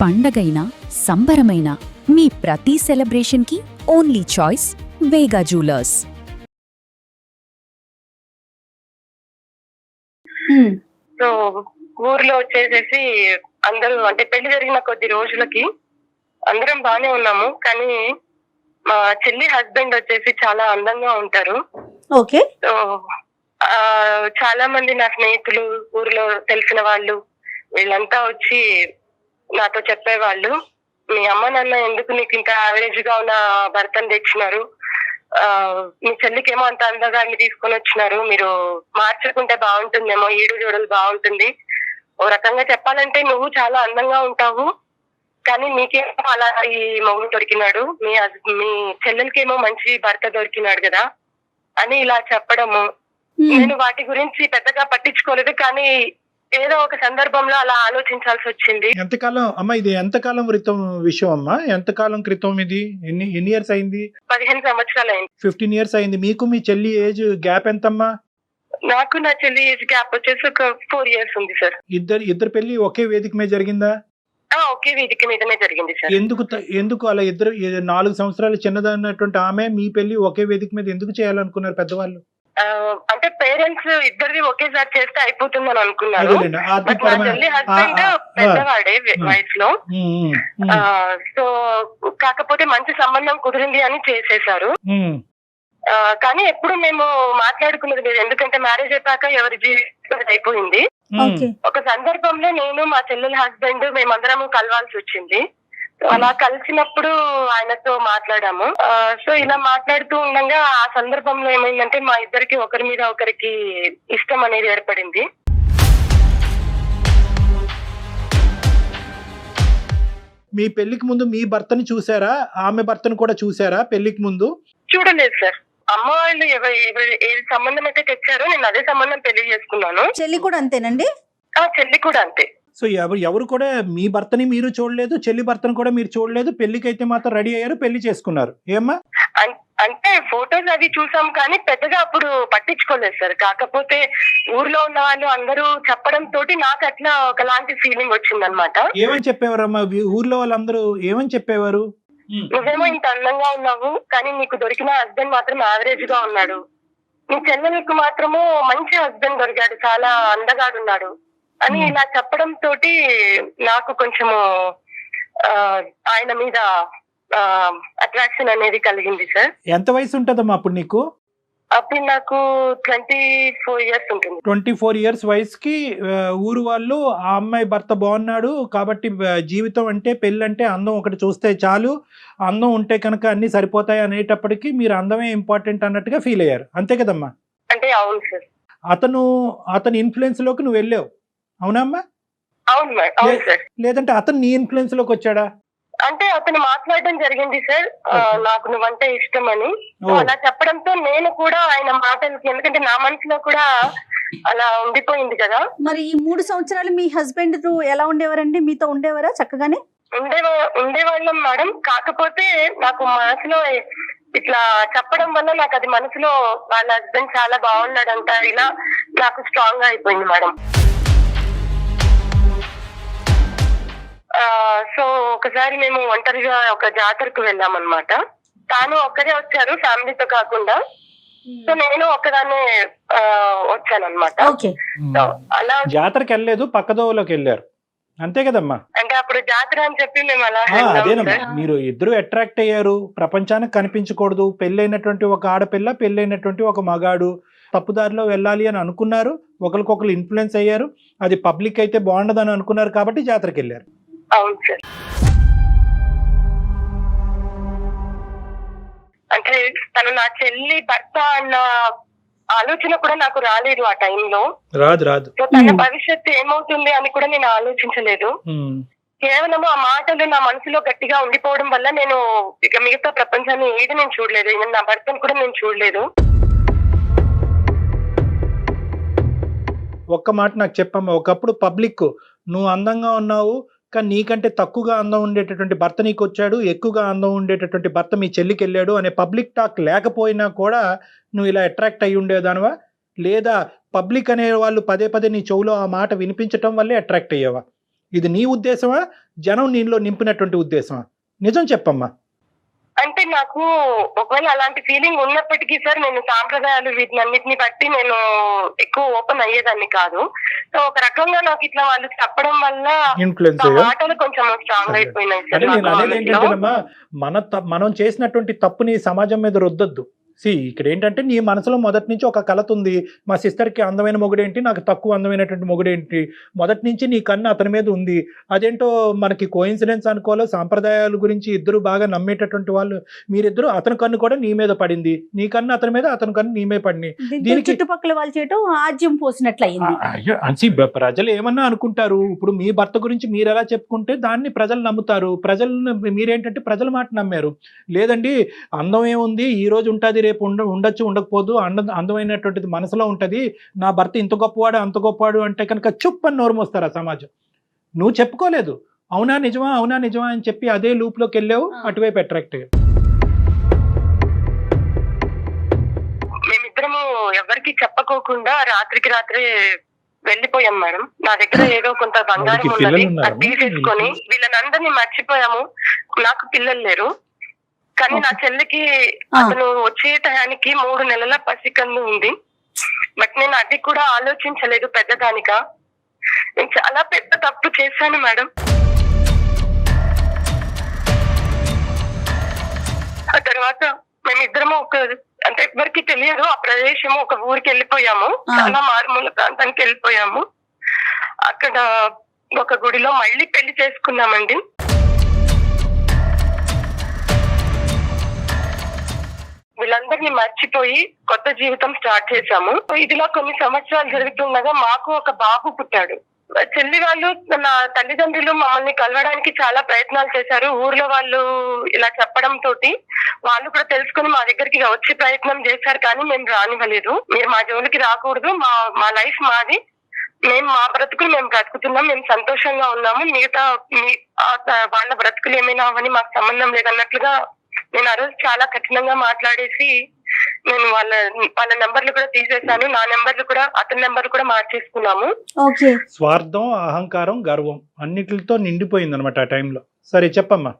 పండగైనా సంబరమైనా మీ ప్రతి సెలబ్రేషన్కి only choice వేగా jewellers. So ఊర్లో వచ్చేసేసి అందరూ అంటే పెళ్లి జరిగిన కొద్ది రోజులకి అందరం బానే ఉన్నాము. కానీ మా చెల్లి హస్బెండ్ వచ్చేసి చాలా అందంగా ఉంటారు. ఓకే. సో చాలా మంది నా స్నేహితులు, ఊర్లో తెలిసిన వాళ్ళు వీళ్ళంతా వచ్చి నాతో చెప్పేవాళ్ళు, మీ అమ్మ నాన్న ఎందుకు నీకు ఇంత యావరేజ్ గా ఉన్న భర్తను తెచ్చినారు, మీ చెల్లికేమో అంత అందగాన్ని తీసుకొని వచ్చినారు, మీరు మార్చుకుంటే బాగుంటుందేమో, ఈడు జోడలు బాగుంటుంది. ఓ రకంగా చెప్పాలంటే నువ్వు చాలా అందంగా ఉంటావు, కానీ నీకేమో అలా ఈ మొగుడు దొరికినాడు, మీ చెల్లెలకేమో మంచి భర్త దొరికినాడు కదా అని ఇలా చెప్పడము. నేను వాటి గురించి పెద్దగా పట్టించుకోలేదు, కానీ ఏదో ఒక సందర్భంలో అలా ఆలోచించాల్సి వచ్చింది. ఎంతకాలం అమ్మా ఇది? ఎంతకాలం క్రితం విషయం అమ్మా? ఎంతకాలం క్రితం ఇది? ఎన్ని ఇయర్స్ అయింది? 15 సంవత్సరాలు అయింది. 15 ఇయర్స్ అయింది. మీకు మీ చెల్లి ఏజ్ గ్యాప్ ఎంతమ్మా? నాకు నా చెల్లి ఏజ్ గ్యాప్ వచ్చేసి ఒక 4 years ఉంది సార్. ఇద్దరు పెళ్లి ఒకే వేదిక మీద జరిగిందా? ఒకే వేదిక మీదనే జరిగింది సార్. ఎందుకు అలా 4 సంవత్సరాలు చిన్నదన్నటువంటి ఆమె మీ పెళ్లి ఒకే వేదిక మీద ఎందుకు చేయాలనుకున్నారు పెద్దవాళ్ళు? అంటే పేరెంట్స్ ఇద్దరిది ఒకేసారి చేస్తే అయిపోతుందని అనుకున్నారు. బట్ నా చెల్లి హస్బెండ్ పెద్దవాడే వయసులో. సో కాకపోతే మంచి సంబంధం కుదిరింది అని చేసేసారు. కానీ ఎప్పుడు మేము మాట్లాడుకున్నది లేదు, ఎందుకంటే మ్యారేజ్ అయిపోయాక ఎవరి జీవితం అయిపోయింది. ఒక సందర్భంలో నేను మా చెల్లెల హస్బెండ్ మేమందరం కలవాల్సి వచ్చింది. అలా కలిసినప్పుడు ఆయనతో మాట్లాడాము. సో ఇలా మాట్లాడుతూ ఉండగా ఆ సందర్భంలో ఏమైందంటే మా ఇద్దరికి ఒకరి మీద ఒకరికి ఇష్టం అనేది ఏర్పడింది. మీ పెళ్లికి ముందు మీ భర్తని చూసారా? ఆమె భర్తను కూడా చూసారా పెళ్లికి ముందు? చూడలేదు సార్. అమ్మ వాళ్ళు ఏ సంబంధం అయితే తెచ్చారో నేను అదే సంబంధం పెళ్లి చేసుకున్నాను. చెల్లి కూడా అంతేనండి? చెల్లి కూడా అంతే. సో ఎవరు కూడా మీ భర్తని మీరు చూడలేదు, చెల్లి భర్తను కూడా మీరు చూడలేదు, పెళ్లికి అయితే మాత్రం రెడీ అయ్యారు, పెళ్లి చేసుకున్నారు. ఏమ్మా? అంటే ఫోటోస్ అవి చూసాం కానీ పెద్దగా అప్పుడు పట్టించుకోలేదు సార్. కాకపోతే ఊర్లో ఉన్న వాళ్ళు అందరూ చెప్పడం తోటి నాకు అట్లా ఒకలాంటి ఫీలింగ్ వచ్చిందనమాట. ఏమని చెప్పేవారమ్మా ఊర్లో వాళ్ళందరూ? ఏమని చెప్పేవారు? నువ్వేమో ఇంత అందంగా ఉన్నావు, కానీ నీకు దొరికిన హస్బెండ్ మాత్రం యావరేజ్ గా ఉన్నాడు, నీ చెల్లెలకు మాత్రము మంచి హస్బెండ్ దొరికాడు, చాలా అందగాడున్నాడు అని ఇలా చెప్పడం తోటి నాకు కొంచెము ఆయన మీద అట్రాక్షన్ అనేది కలిగింది సార్. ఎంత వయసు ఉంటదమ్మా అప్పుడు నీకు? అప్పుడు నాకు 24 years ఉంటుంది. 24 years వయసుకి ఊరు వాళ్ళు ఆ అమ్మాయి భర్త బాగున్నాడు కాబట్టి జీవితం అంటే పెళ్ళి అంటే అందం ఒకటి చూస్తే చాలు, అందం ఉంటే కనుక అన్ని సరిపోతాయి అనేటప్పటికి మీరు అందమే ఇంపార్టెంట్ అన్నట్టుగా ఫీల్ అయ్యారు, అంతే కదమ్మా? అంటే అవును సార్. అతని ఇన్ఫ్లుయెన్స్ లోకి నువ్వు వెళ్ళావు, అవునమ్మా? అవును సార్. లేదంటే అతను నీ ఇన్ఫ్లుయెన్స్ లోకి వచ్చాడా? అంటే అతను మాట్లాడడం జరిగింది సార్, నాకు నువ్వంటే ఇష్టం అని. అలా చెప్పడంతో నేను కూడా ఆయన మాటలకి, ఎందుకంటే నా మనసులో కూడా అలా ఉండిపోయింది కదా. మరి ఈ 3 సంవత్సరాలు మీ హస్బెండ్ తో ఎలా ఉండేవారండి? మీతో ఉండేవారా చక్కగానే? ఉండేవాళ్ళం మేడం. కాకపోతే నాకు మనసులో ఇట్లా చెప్పడం వల్ల నాకు అది మనసులో వాళ్ళ హస్బెండ్ చాలా బాగున్నాడంట, ఇలా నాకు స్ట్రాంగ్ గా అయిపోయింది మేడం. సో ఒకసారి మేము ఒంటరిగా ఒక జాతరకు వెళ్ళాం అనమాట. తాను ఒక్కరే వచ్చారు, ఫ్యామిలీతో కాకుండా. సో నేను ఒక్కదాన్నే వచ్చాను అనమాట. అలా జాతరకి వెళ్ళలేదు, పక్కదోవలోకి వెళ్ళారు, అంతే కదమ్మా? అంటే అప్పుడు జాతర అని చెప్పి మేము అలా అదేనమ్మా, మీరు ఇద్దరు అట్రాక్ట్ అయ్యారు, ప్రపంచానికి కనిపించకూడదు, పెళ్ళైనటువంటి ఒక ఆడపిల్ల, పెళ్ళైనటువంటి ఒక మగాడు తప్పుదారిలో వెళ్ళాలి అని అనుకున్నారు, ఒకరికొకరు ఇన్ఫ్లుయెన్స్ అయ్యారు, అది పబ్లిక్ అయితే బాగుండదని అనుకున్నారు కాబట్టి జాతరకి వెళ్ళారు. అవును సార్. అంటే తను నా చెల్లి భర్త అన్న ఆలోచన కూడా నాకు రాలేదు ఆ టైంలో. రాదు. తన భవిష్యత్తు ఏమవుతుంది అని కూడా నేను ఆలోచించలేదు. కేవలం ఆ మాటలు నా మనసులో గట్టిగా ఉండిపోవడం వల్ల నేను ఇక మిగతా ప్రపంచాన్ని ఏది నేను చూడలేదు, నా భర్తను కూడా నేను చూడలేదు. ఒక్క మాట నాకు చెప్పమ్మా, ఒకప్పుడు పబ్లిక్ నువ్వు అందంగా ఉన్నావు కానీ నీకంటే తక్కువగా అందం ఉండేటటువంటి భర్త నీకు వచ్చాడు, ఎక్కువగా అందం ఉండేటటువంటి భర్త మీ చెల్లికి వెళ్ళాడు అనే పబ్లిక్ టాక్ లేకపోయినా కూడా నువ్వు ఇలా అట్రాక్ట్ అయ్యి ఉండేదానివా? లేదా పబ్లిక్ అనే వాళ్ళు పదే పదే నీ చెవులో ఆ మాట వినిపించటం వల్లే అట్రాక్ట్ అయ్యావా? ఇది నీ ఉద్దేశమా, జనం నీలో నింపినటువంటి ఉద్దేశమా? నిజం చెప్పమ్మా. అంటే నాకు ఒకవేళ అలాంటి ఫీలింగ్ ఉన్నప్పటికీ సార్, నేను సాంప్రదాయాలు వీటినన్నిటిని బట్టి నేను ఎక్కువ ఓపెన్ అయ్యేదాన్ని కాదు. సో ఒక రకంగా నాకు ఇట్లా వాళ్ళు చెప్పడం వల్ల ఇన్ఫ్లుయెన్స్ ఆ మాటలు కొంచెం స్ట్రాంగ్ అయిపోయినాయి సార్. అంటే నేను అనేది ఏంటంటేనమ్మా, మనం చేసినటువంటి తప్పుని సమాజం మీద రుద్దొద్దు. ఇక్కడ ఏంటంటే నీ మనసులో మొదటి నుంచి ఒక కలత ఉంది, మా సిస్టర్కి అందమైన మొగుడేంటి, నాకు తక్కువ అందమైనటువంటి మొగుడేంటి, మొదటి నుంచి నీ కన్ను అతని మీద ఉంది. అదేంటో మనకి కోఇన్సిడెన్స్ అనుకోవాలో, సాంప్రదాయాల గురించి ఇద్దరు బాగా నమ్మేటటువంటి వాళ్ళు మీరిద్దరు, అతని కన్ను కూడా నీ మీద పడింది, నీ కన్ను అతని మీద, అతని కన్ను నీ మీద పడింది. దీనికి చుట్టుపక్కల వాళ్ళు చేయటం ఆజ్యం పోసినట్లయింది. ప్రజలు ఏమన్నా అనుకుంటారు. ఇప్పుడు మీ భర్త గురించి మీరు ఎలా చెప్పుకుంటే దాన్ని ప్రజలు నమ్ముతారు. మీరేంటంటే ప్రజల మాట నమ్మారు. లేదండి అందం ఏముంది, ఈ రోజు ఉంటుంది, రేపు ఉండొచ్చు, ఉండకపోదు, అందమైనటువంటిది మనసులో ఉంటది, నా భర్త ఇంత గొప్పవాడు అంత గొప్పవాడు అంటే కనుక చుప్పని నోరు మోస్తారు ఆ సమాజం. నువ్వు చెప్పుకోలేదు, అవునా నిజమా అవునా నిజమా అని చెప్పి అదే లూప్ లోకి వెళ్ళావు, అటువైపు అట్రాక్ట్ అయ్యావు. మేమిద్దరము ఎవరికి చెప్పకోకుండా రాత్రికి రాత్రే వెళ్ళిపోయాం మేడం. నా దగ్గర ఏదో కొంత బంగారం ఉన్నది, అది తీసేసుకొని వీళ్ళనందరినీ మర్చిపోయాము. నాకు పిల్లలు లేరు, కానీ నా చెల్లికి అతను వచ్చే టయానికి 3 నెలల పసికందు ఉంది. బట్ నేను అది కూడా ఆలోచించలేదు పెద్దదానిగా. నేను చాలా పెద్ద తప్పు చేశాను మేడం. ఆ తర్వాత మేమిద్దరము అంటే ఎవరికి తెలియదు ఆ ప్రదేశము, ఒక ఊరికి వెళ్ళిపోయాము, చాలా మారుమూల ప్రాంతానికి వెళ్ళిపోయాము. అక్కడ ఒక గుడిలో మళ్ళీ పెళ్లి చేసుకున్నామండి. వీళ్ళందరినీ మర్చిపోయి కొత్త జీవితం స్టార్ట్ చేశాము. ఇదిలా కొన్ని సంవత్సరాలు జరుగుతుండగా మాకు ఒక బాబు పుట్టాడు. చెల్లి వాళ్ళు, నా తల్లిదండ్రులు మమ్మల్ని కలవడానికి చాలా ప్రయత్నాలు చేశారు. ఊర్లో వాళ్ళు ఇలా చెప్పడం తోటి వాళ్ళు కూడా తెలుసుకుని మా దగ్గరికి వచ్చి ప్రయత్నం చేశారు, కానీ మేము రానివ్వలేదు. మీరు మా జోలికి రాకూడదు, మా లైఫ్ మాది, మేము మా బ్రతుకులు మేము బ్రతుకుతున్నాం, మేము సంతోషంగా ఉన్నాము, మిగతా వాళ్ళ బ్రతుకులు ఏమైనా అవని మాకు సంబంధం లేదన్నట్లుగా నేను ఆ రోజు చాలా కఠినంగా మాట్లాడేసి నేను వాళ్ళ నెంబర్లు కూడా తీసేశాను. నా నెంబర్లు కూడా, అతని నెంబర్లు కూడా మార్చేసుకున్నాము. స్వార్థం, అహంకారం, గర్వం అన్నిటితో నిండిపోయింది అనమాట ఆ టైంలో. సరే చెప్పమ్మా.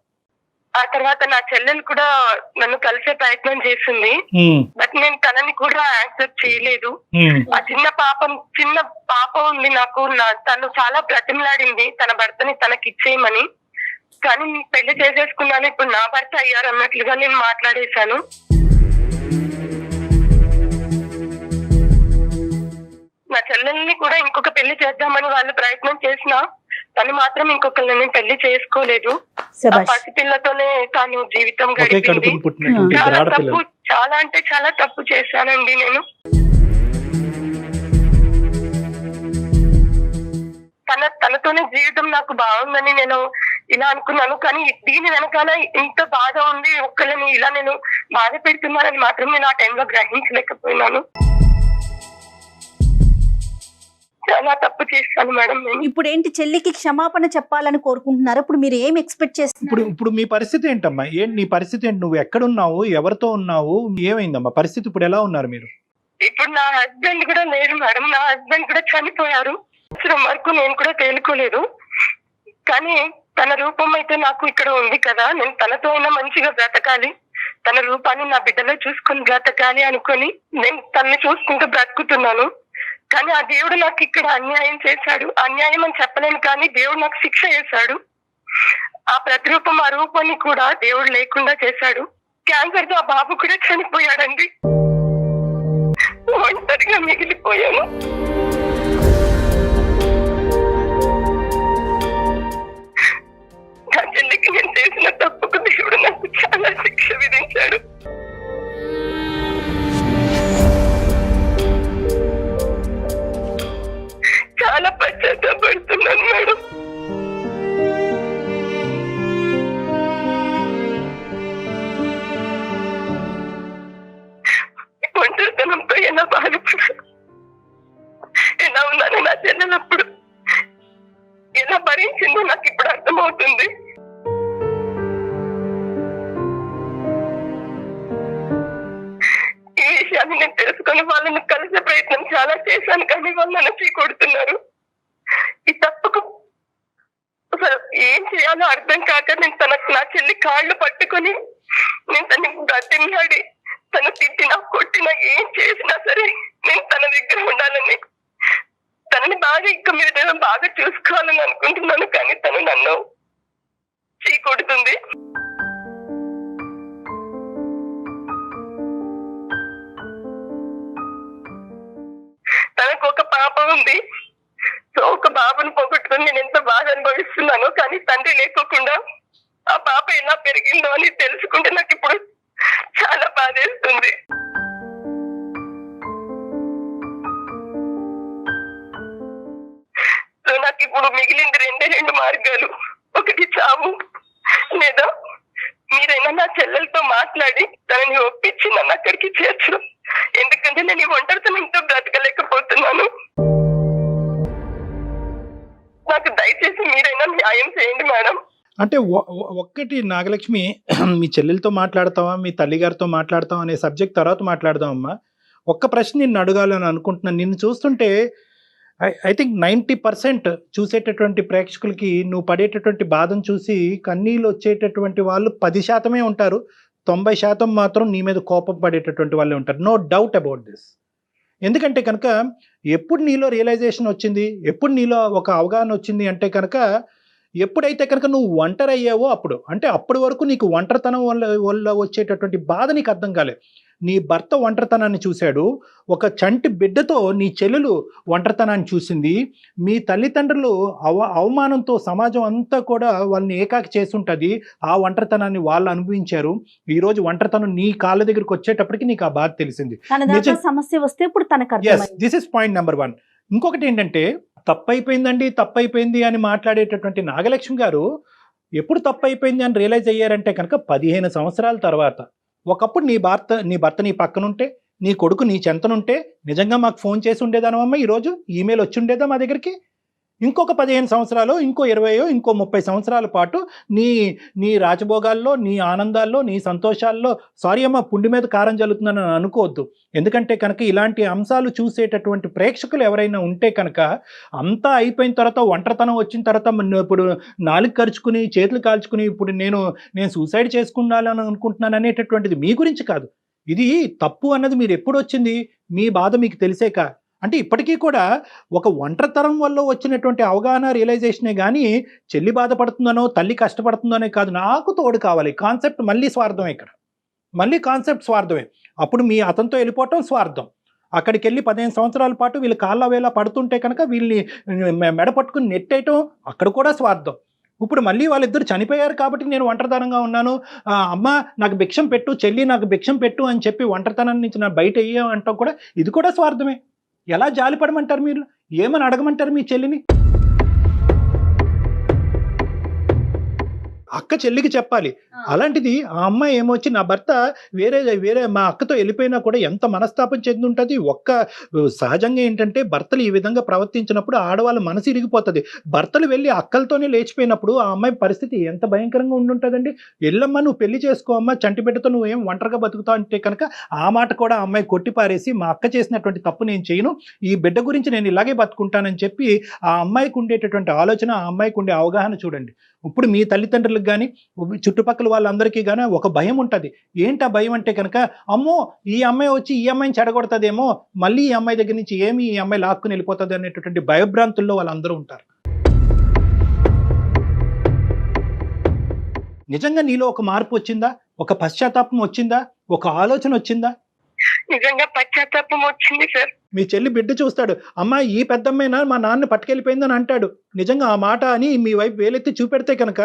ఆ తర్వాత నా చెల్లెలు కూడా నన్ను కలిసే ప్రయత్నం చేసింది, బట్ నేను తనని కూడా యాక్సెప్ట్ చేయలేదు. ఆ చిన్న పాప ఉంది నాకు, తను చాలా బ్రతిమలాడింది తన భర్తని తనకి ఇచ్చేయమని. కానీ పెళ్లి చేసేసుకున్నాను, ఇప్పుడు నా భర్త అయ్యారు అన్నట్లుగా నేను మాట్లాడేశాను. నా చెల్లెల్ని కూడా ఇంకొక పెళ్లి చేద్దామని వాళ్ళు ప్రయత్నం చేసినా తను మాత్రం ఇంకొకరిని పెళ్లి చేసుకోలేదు. ఆ పసిపిల్లతోనే తాను జీవితం గడిపింది. చాలా అంటే చాలా తప్పు చేశానండి నేను. తనతోనే జీవితం నాకు బాగుందని నేను ఇలా అనుకున్నాను, కానీ దీని వెనకాల ఇంత బాధ ఉంది, ఒక్కళ్ళని ఇలా నేను బాధ పెడుతున్నానని మాత్రం నేను ఆ టైంలో గ్రహించలేకపోయినాను. చాలా తప్పు చేస్తాను మేడం నేను. ఇప్పుడు ఏంటి, చెల్లికి క్షమాపణ చెప్పాలని కోరుకుంటున్నారు? ఇప్పుడు మీరు ఏం ఎక్స్పెక్ట్ చేస్తున్నారు? ఇప్పుడు మీ పరిస్థితి ఏంటమ్మా? నీ పరిస్థితి ఏంటి? నువ్వు ఎక్కడున్నావు, ఎవరితో ఉన్నావు, ఏమైందమ్మా పరిస్థితి? ఇప్పుడు ఎలా ఉన్నారు మీరు? ఇప్పుడు నా హస్బెండ్ కూడా లేరు మేడం, నా హస్బెండ్ కూడా చనిపోయారు. సంవత్సరం వరకు నేను కూడా తేలుకోలేదు, కానీ తన రూపం అయితే నాకు ఇక్కడ ఉంది కదా, నేను తనతో అయినా మంచిగా బ్రతకాలి, తన రూపాన్ని నా బిడ్డలో చూసుకుని బ్రతకాలి అనుకొని నేను తనని చూసుకుంటూ బ్రతుకుతున్నాను. కానీ ఆ దేవుడు నాకు ఇక్కడ అన్యాయం చేశాడు. అన్యాయం అని చెప్పలేను, కానీ దేవుడు నాకు శిక్ష చేశాడు. ఆ ప్రతిరూపం, ఆ రూపాన్ని కూడా దేవుడు లేకుండా చేశాడు. క్యాన్సర్ తో ఆ బాబు కూడా చనిపోయాడండి. ఒంటరిగా మిగిలిపోయాను. నా చెల్లికి నేను చేసిన తప్పుకు దేవుడు నాకు చాలా శిక్ష విధించాడు. చాలా పశ్చాత్తాపడుతున్నాను మేడం. ఒంటరితనంతో ఎలా బాధపడాను, ఎలా ఉన్నాను నా చెల్లెలప్పుడు ఎలా భరించిందో నాకు ఇప్పుడు అర్థమవుతుంది. ఈ విషయాన్ని నేను తెలుసుకొని వాళ్ళని కలిసే ప్రయత్నం చాలా చేశాను, కానీ వాళ్ళు నన్ను చీకొడుతున్నారు. ఈ తప్పుకు ఏం చేయాలో అర్థం కాక నేను నా చెల్లి కాళ్ళు పట్టుకొని నేను తనని బ్రతిమలాడి తను తిట్టినా కొట్టినా ఏం చేసినా సరే నేను తన దగ్గర ఉండాలని, తనని బాగా ఇక మీద బాగా చూసుకోవాలని అనుకుంటున్నాను. కానీ తను నన్ను చీకొడుతుంది. తనకు ఒక పాప ఉంది. సో ఒక బాబుని పోగొట్టుకుని నేను ఎంత బాధ అనుభవిస్తున్నాను. కానీ తండ్రి లేకోకుండా ఆ పాప ఎలా పెరిగిందో అని తెలుసుకుంటే నాకు ఇప్పుడు చాలా బాధేస్తుంది. సో నాకు ఇప్పుడు మిగిలింది రెండు మార్గాలు. ఒకటి చావు, లేదా మీరైనా నా చెల్లెలతో మాట్లాడి తనని ఒప్పించి నన్ను అక్కడికి చేర్చడం. ఎందుకంటే నేను ఈ ఒంటరితనంతో బ్రతకలేకపోతున్నాను. నాకు దయచేసి మీరైనా న్యాయం చేయండి మేడం. అంటే ఒక్కటి నాగలక్ష్మి, మీ చెల్లెలతో మాట్లాడతావా, మీ తల్లిగారితో మాట్లాడతావా అనే సబ్జెక్ట్ తర్వాత మాట్లాడదామమ్మా. ఒక్క ప్రశ్న నిన్ను అడగాలని అనుకుంటున్నాను. నిన్ను చూస్తుంటే ఐ థింక్ 90% చూసేటటువంటి ప్రేక్షకులకి నువ్వు పడేటటువంటి బాధను చూసి కన్నీళ్ళు వచ్చేటటువంటి వాళ్ళు 10% ఉంటారు. 90% మాత్రం నీ మీద కోపం పడేటటువంటి వాళ్ళే ఉంటారు. No doubt about this. ఎందుకంటే కనుక ఎప్పుడు నీలో రియలైజేషన్ వచ్చింది, ఎప్పుడు నీలో ఒక అవగాహన వచ్చింది అంటే కనుక ఎప్పుడైతే కనుక నువ్వు ఒంటరి అయ్యావో అప్పుడు. అంటే అప్పటి వరకు నీకు ఒంటరితనం వల్ల వచ్చేటటువంటి బాధ నీకు అర్థం కాలేదు. నీ భర్త ఒంటరితనాన్ని చూశాడు, ఒక చంటి బిడ్డతో నీ చెల్లెలు ఒంటరితనాన్ని చూసింది. మీ తల్లిదండ్రులు అవమానంతో సమాజం అంతా కూడా వాళ్ళని ఏకాకి చేస్తుంటుంది. ఆ ఒంటరితనాన్ని వాళ్ళు అనుభవించారు. ఈరోజు ఒంటరితనం నీ కాళ్ళ దగ్గరికి వచ్చేటప్పటికి నీకు ఆ బాధ తెలిసింది. సమస్య వస్తే ఇప్పుడు తనకు దిస్ ఇస్ పాయింట్ నెంబర్ 1. ఇంకొకటి ఏంటంటే, తప్పైపోయింది అని మాట్లాడేటటువంటి నాగలక్ష్మి గారు ఎప్పుడు తప్పైపోయింది అని రియలైజ్ అయ్యారంటే కనుక 15 సంవత్సరాల తర్వాత. ఒకప్పుడు నీ భర్త నీ పక్కనుంటే, నీ కొడుకు నీ చెంతనుంటే నిజంగా మాకు ఫోన్ చేసి ఉండేదానమ్మా, ఈరోజు ఈమెయిల్ వచ్చి ఉండేదా మా దగ్గరికి. ఇంకొక 15 సంవత్సరాలు, ఇంకో 20, ఇంకో 30 సంవత్సరాల పాటు నీ రాజభోగాల్లో, నీ ఆనందాల్లో, నీ సంతోషాల్లో, సారీ అమ్మ పుండి మీద కారం జల్లుతుందని అనుకోవద్దు. ఎందుకంటే కనుక ఇలాంటి అంశాలు చూసేటటువంటి ప్రేక్షకులు ఎవరైనా ఉంటే కనుక అంతా అయిపోయిన తర్వాత, ఒంటరితనం వచ్చిన తర్వాత ఇప్పుడు నాలుగు ఖర్చుకుని చేతులు కాల్చుకుని ఇప్పుడు నేను సూసైడ్ చేసుకున్నాలని అనుకుంటున్నాను అనేటటువంటిది మీ గురించి కాదు. ఇది తప్పు అన్నది మీరు ఎప్పుడు వచ్చింది, మీ బాధ మీకు తెలిసేక. అంటే ఇప్పటికీ కూడా ఒక ఒంటరితనం వల్ల వచ్చినటువంటి అవగాహన, రియలైజేషనే కానీ చెల్లి బాధపడుతుందనో తల్లి కష్టపడుతుందనే కాదు, నాకు తోడు కావాలి కాన్సెప్ట్ మళ్ళీ స్వార్థమే. ఇక్కడ మళ్ళీ కాన్సెప్ట్ స్వార్థమే. అప్పుడు మీ అతనితో వెళ్ళిపోవటం స్వార్థం. అక్కడికి వెళ్ళి 15 సంవత్సరాల పాటు వీళ్ళు కాళ్ళ వేళ పడుతుంటే కనుక వీళ్ళని మెడ పట్టుకుని నెట్టేయటం అక్కడ కూడా స్వార్థం. ఇప్పుడు మళ్ళీ వాళ్ళిద్దరు చనిపోయారు కాబట్టి నేను ఒంటరితనంగా ఉన్నాను, అమ్మ నాకు భిక్షం పెట్టు, చెల్లి నాకు భిక్షం పెట్టు అని చెప్పి ఒంటరితనం నుంచి నా బయట అయ్యామంటాం కూడా ఇది కూడా స్వార్థమే. ఎలా జాలిపడమంటారు మీరు, ఏమని అడగమంటారు మీ చెల్లిని? అక్క చెల్లికి చెప్పాలి. అలాంటిది ఆ అమ్మాయి ఏమొచ్చి నా భర్త వేరే మా అక్కతో వెళ్ళిపోయినా కూడా ఎంత మనస్తాపం చెంది ఉంటుంది. సహజంగా ఏంటంటే భర్తలు ఈ విధంగా ప్రవర్తించినప్పుడు ఆడవాళ్ళ మనసు ఇరిగిపోతుంది. భర్తలు వెళ్ళి అక్కలతోనే లేచిపోయినప్పుడు ఆ అమ్మాయి పరిస్థితి ఎంత భయంకరంగా ఉండుంటుందండి. వెళ్ళమ్మా నువ్వు పెళ్లి చేసుకో అమ్మా, చంటి బిడ్డతో నువ్వేం ఒంటరిగా బతుకుతావు అంటే కనుక ఆ మాట కూడా ఆ అమ్మాయి కొట్టిపారేసి, మా అక్క చేసినటువంటి తప్పు నేను చేయను, ఈ బిడ్డ గురించి నేను ఇలాగే బతుకుంటానని చెప్పి ఆ అమ్మాయికి ఉండేటటువంటి ఆలోచన, ఆ అమ్మాయికి ఉండే అవగాహన చూడండి. ఇప్పుడు మీ తల్లిదండ్రులకు కానీ చుట్టుపక్కల వాళ్ళందరికీ కానీ ఒక భయం ఉంటుంది. ఏంటి ఆ భయం అంటే కనుక, అమ్మో ఈ అమ్మాయి వచ్చి ఈ అమ్మాయిని చెడగొడుతుందేమో, మళ్ళీ ఈ అమ్మాయి దగ్గర నుంచి ఈ అమ్మాయి లాక్కుని వెళ్ళిపోతుంది అనేటటువంటి భయభ్రాంతుల్లో వాళ్ళందరూ ఉంటారు. నిజంగా నీలో ఒక మార్పు వచ్చిందా, ఒక పశ్చాత్తాపం వచ్చిందా, ఒక ఆలోచన వచ్చిందా? నిజంగా పశ్చాత్తాపం వచ్చింది సార్. మీ చెల్లి బిడ్డ చూస్తాడు, అమ్మా ఈ పెద్దమ్మైనా మా నాన్న పట్టుకెళ్ళిపోయిందని అంటాడు. నిజంగా ఆ మాట అని మీ వైపు వేలెత్తి చూపెడితే కనుక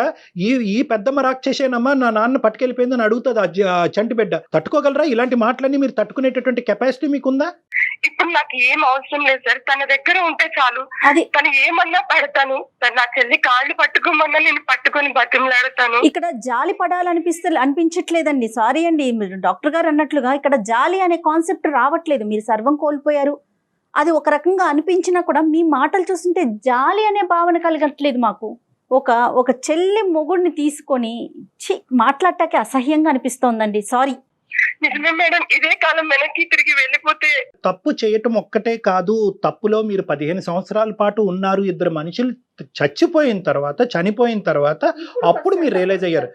ఈ పెద్దమ్మ రాక్షసేనమ్మా నా నాన్న పట్టుకెళ్ళిపోయిందని అడుగుతుంది ఆ చంటి బిడ్డ. తట్టుకోగలరా? ఇలాంటి మాటలన్నీ మీరు తట్టుకునేటటువంటి కెపాసిటీ మీకుందా? ఇప్పుడు నాకు ఏం అవసరం లేదు సార్, తన దగ్గర ఉంటే చాలు. తను ఏమన్నా పడతాను సార్, నా చెల్లి కాళ్ళు పట్టుకోమన్నా నేను పట్టుకొని బతిమలాడతాను. ఇక్కడ జాలి అనిపించట్లేదండి. సారీ అండి, మీరు డాక్టర్ గారు అన్నట్లుగా ఇక్కడ జాలి అనే కాన్సెప్ట్ రావట్లేదు. మీరు సర్వం కోల్పోయారు, అది ఒక రకంగా అనిపించినా కూడా మీ మాటలు చూస్తుంటే జాలి అనే భావన కలగట్లేదు మాకు. ఒక చెల్లి మొగుడిని తీసుకొని మాట్లాడటానికి అసహ్యంగా అనిపిస్తోందండి. సారీ. నిజమే మేడం, ఇదే కాలం వెనక్కి తిరిగి వెళ్ళిపోతే తప్పు చేయటం ఒక్కటే కాదు, తప్పులో మీరు 15 సంవత్సరాల పాటు ఉన్నారు, ఇద్దరు మనుషులు చనిపోయిన తర్వాత అప్పుడు మీరు రియలైజ్ అయ్యారు.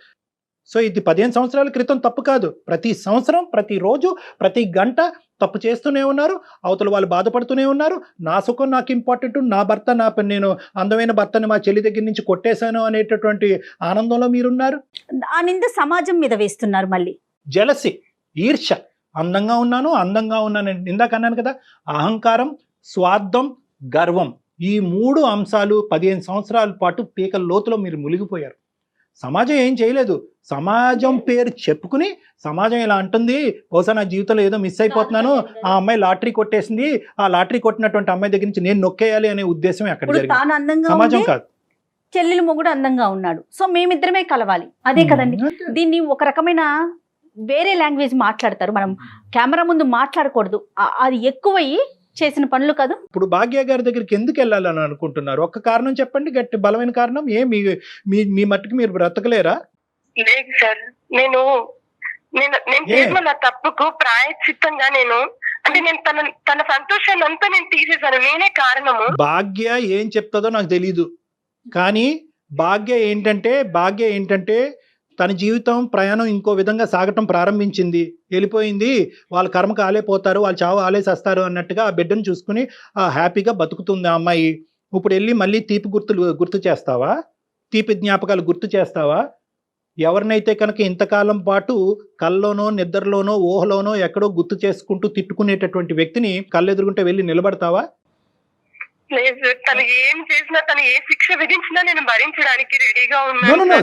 సో ఇది 15 సంవత్సరాల క్రితం తప్పు కాదు, ప్రతి సంవత్సరం ప్రతిరోజు ప్రతి గంట తప్పు చేస్తూనే ఉన్నారు, అవతల వాళ్ళు బాధపడుతూనే ఉన్నారు. నా సుఖం నాకు ఇంపార్టెంట్, నా భర్త నేను అందమైన భర్తని మా చెల్లి దగ్గర నుంచి కొట్టేశాను అనేటటువంటి ఆనందంలో మీరున్నారు. ఆ నింద సమాజం మీద వేస్తున్నారు. మళ్ళీ జలసి, ఈర్ష్య, అందంగా ఉన్నాను ఇందాక అన్నాను కదా, అహంకారం, స్వార్థం, గర్వం, ఈ 3 అంశాలు 15 సంవత్సరాల పాటు పీకల లోతులో మీరు మునిగిపోయారు. సమాజం ఏం చేయలేదు, సమాజం పేరు చెప్పుకుని సమాజం ఇలా అంటుంది, బహుశా నా జీవితంలో ఏదో మిస్ అయిపోతున్నాను, ఆ అమ్మాయి లాటరీ కొట్టేసింది, ఆ లాటరీ కొట్టినటువంటి అమ్మాయి దగ్గర నుంచి నేను నొక్కేయాలి అనే ఉద్దేశం అక్కడ జరిగింది, సమాజం కాదు. చెల్లెలు మొగుడు అందంగా ఉన్నాడు, సో మేమిద్దరమే కలవాలి, అదే కదండి. దీన్ని ఒక రకమైన వేరే లాంగ్వేజ్ మాట్లాడతారు, మనం కెమెరా ముందు మాట్లాడకూడదు, అది ఎక్కువయ్యి చేసిన పనులు కాదు. ఇప్పుడు భాగ్య గారి దగ్గరికి ఎందుకు వెళ్ళాలని అనుకుంటున్నారు? ఒక్క కారణం చెప్పండి, గట్టి బలమైన కారణం. మీ మట్టుకు మీరు బ్రతకలేరా? లేదు సార్, నేను చేసిన నా తప్పుకు ప్రాయశ్చిత్తంగా నేను తన సంతోషాన్ని అంతా నేను తీసేశాను, నేనే కారణము. భాగ్య ఏం చెప్తుందో నాకు తెలీదు, కానీ భాగ్య ఏంటంటే తన జీవితం ప్రయాణం ఇంకో విధంగా సాగటం ప్రారంభించింది, వెళ్ళిపోయింది, వాళ్ళ కర్మకు ఆలే పోతారు, వాళ్ళు చావు ఆలేసేస్తారు అన్నట్టుగా ఆ బిడ్డను చూసుకుని హ్యాపీగా బతుకుతుంది ఆ అమ్మాయి. ఇప్పుడు వెళ్ళి మళ్ళీ తీపి గుర్తు చేస్తావా? తీపి జ్ఞాపకాలు గుర్తు చేస్తావా? ఎవరినైతే కనుక ఇంతకాలం పాటు కల్లోనో నిద్రలోనో ఊహలోనో ఎక్కడో గుర్తు చేసుకుంటూ తిట్టుకునేటటువంటి వ్యక్తిని కళ్ళెదురుగుంటే వెళ్ళి నిలబడతావా? లేదు, తను ఏం చేసినా, తను ఏ శిక్ష విధించినా నేను భరించడానికి రెడీగా ఉన్నాను.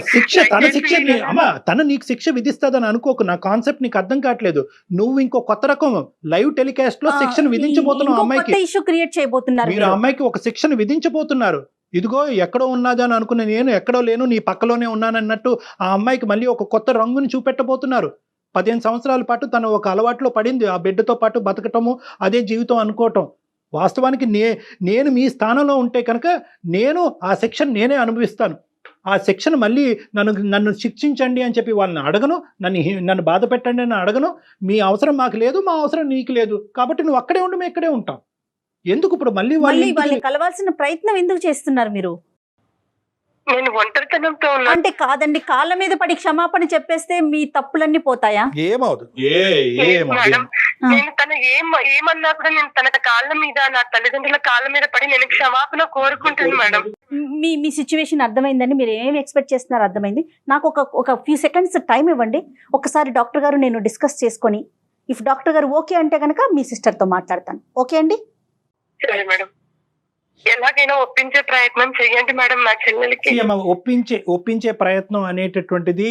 తను నీకు శిక్ష విధిస్తాదని అనుకోకు, నా కాన్సెప్ట్ నీకు అర్థం కావట్లేదు. నువ్వు ఇంకో కొత్త రకం లైవ్ టెలికాస్ట్ లో శిక్షను విధించబోతున్నావు అమ్మాయికి. ఇష్యూ క్రియేట్ చేయబోతున్నారు మీరు అమ్మాయికి ఒక శిక్షను విధించబోతున్నారు. ఇదిగో ఎక్కడో ఉన్నదని అనుకున్న నేను ఎక్కడో లేను, నీ పక్కలోనే ఉన్నానన్నట్టు ఆ అమ్మాయికి మళ్ళీ ఒక కొత్త రంగుని చూపెట్టబోతున్నారు. 15 సంవత్సరాల పాటు తను ఒక అలవాట్లో పడింది, ఆ బిడ్డతో పాటు బతకటము, అదే జీవితం అనుకోవటం. వాస్తవానికి నేను మీ స్థానంలో ఉంటే కనుక నేను ఆ శిక్షను నేనే అనుభవిస్తాను. ఆ శిక్షను మళ్ళీ నన్ను శిక్షించండి అని చెప్పి వాళ్ళని అడగను, నన్ను బాధ పెట్టండి అని అడగను. మీ అవసరం మాకు లేదు, మా అవసరం నీకు లేదు, కాబట్టి నువ్వు అక్కడే ఉండి మేము ఇక్కడే ఉంటాం. ఎందుకు ఇప్పుడు మళ్ళీ వాళ్ళని కలవాల్సిన ప్రయత్నం ఎందుకు చేస్తున్నారు మీరు? నేను ఒంటరితనంతో ఉన్నా. అంటే కాదండి, కాళ్ళ మీద పడి క్షమాపణ చెప్పేస్తే మీ తప్పులన్నీ పోతాయా? ఏమవుదు మేడం, నేను తను ఏమన్నా కూడా నేను తన కాళ్ళ మీద, నా తల్లిదండ్రుల కాళ్ళ మీద పడి నేను క్షమాపణ కోరుకుంటాను మేడం. మీ సిచ్యువేషన్ అర్థమైందండి, మీరు ఏం ఎక్స్పెక్ట్ చేస్తున్నారు అర్థమైంది. నాకు ఒక ఫ్యూ సెకండ్స్ టైం ఇవ్వండి, ఒకసారి డాక్టర్ గారు నేను డిస్కస్ చేసుకొని, ఇఫ్ డాక్టర్ గారు ఓకే అంటే కనుక మీ సిస్టర్తో మాట్లాడతాను. ఓకే అండి? సరే మేడం, ఎలాగైనా ఒప్పించే ప్రయత్నం చేయండి మేడం నా చెల్లెలకి. ఒప్పించే ప్రయత్నం అనేటటువంటిది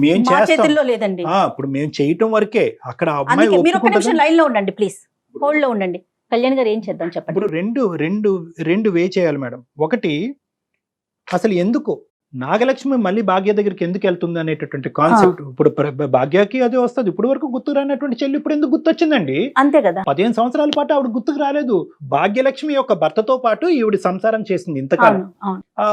మేము చేతుల్లో లేదండి. ఇప్పుడు మేము చేయటం వరకే. అక్కడ మీరు ఒక నిమిషం లైన్ లో ఉండండి ప్లీజ్, హోల్డ్ లో ఉండండి. కళ్యాణ్ గారు ఏం చేద్దాం చెప్పండి. ఇప్పుడు రెండు వే చేయాలి మేడం. ఒకటి, అసలు ఎందుకు నాగలక్ష్మి మళ్ళీ భాగ్య దగ్గరికి ఎందుకు వెళ్తుంది అనేటటువంటి కాన్సెప్ట్. ఇప్పుడు భాగ్యకి అదే వస్తుంది, ఇప్పుడు వరకు గుర్తుకు రానటువంటి చెల్లి ఇప్పుడు ఎందుకు గుర్తొచ్చిందండి? అంతే కదా, 15 సంవత్సరాల పాటు ఆవిడ గుర్తుకు రాలేదు. భాగ్యలక్ష్మి యొక్క భర్తతో పాటు ఈవిడ సంసారం చేసింది ఇంతకాలం.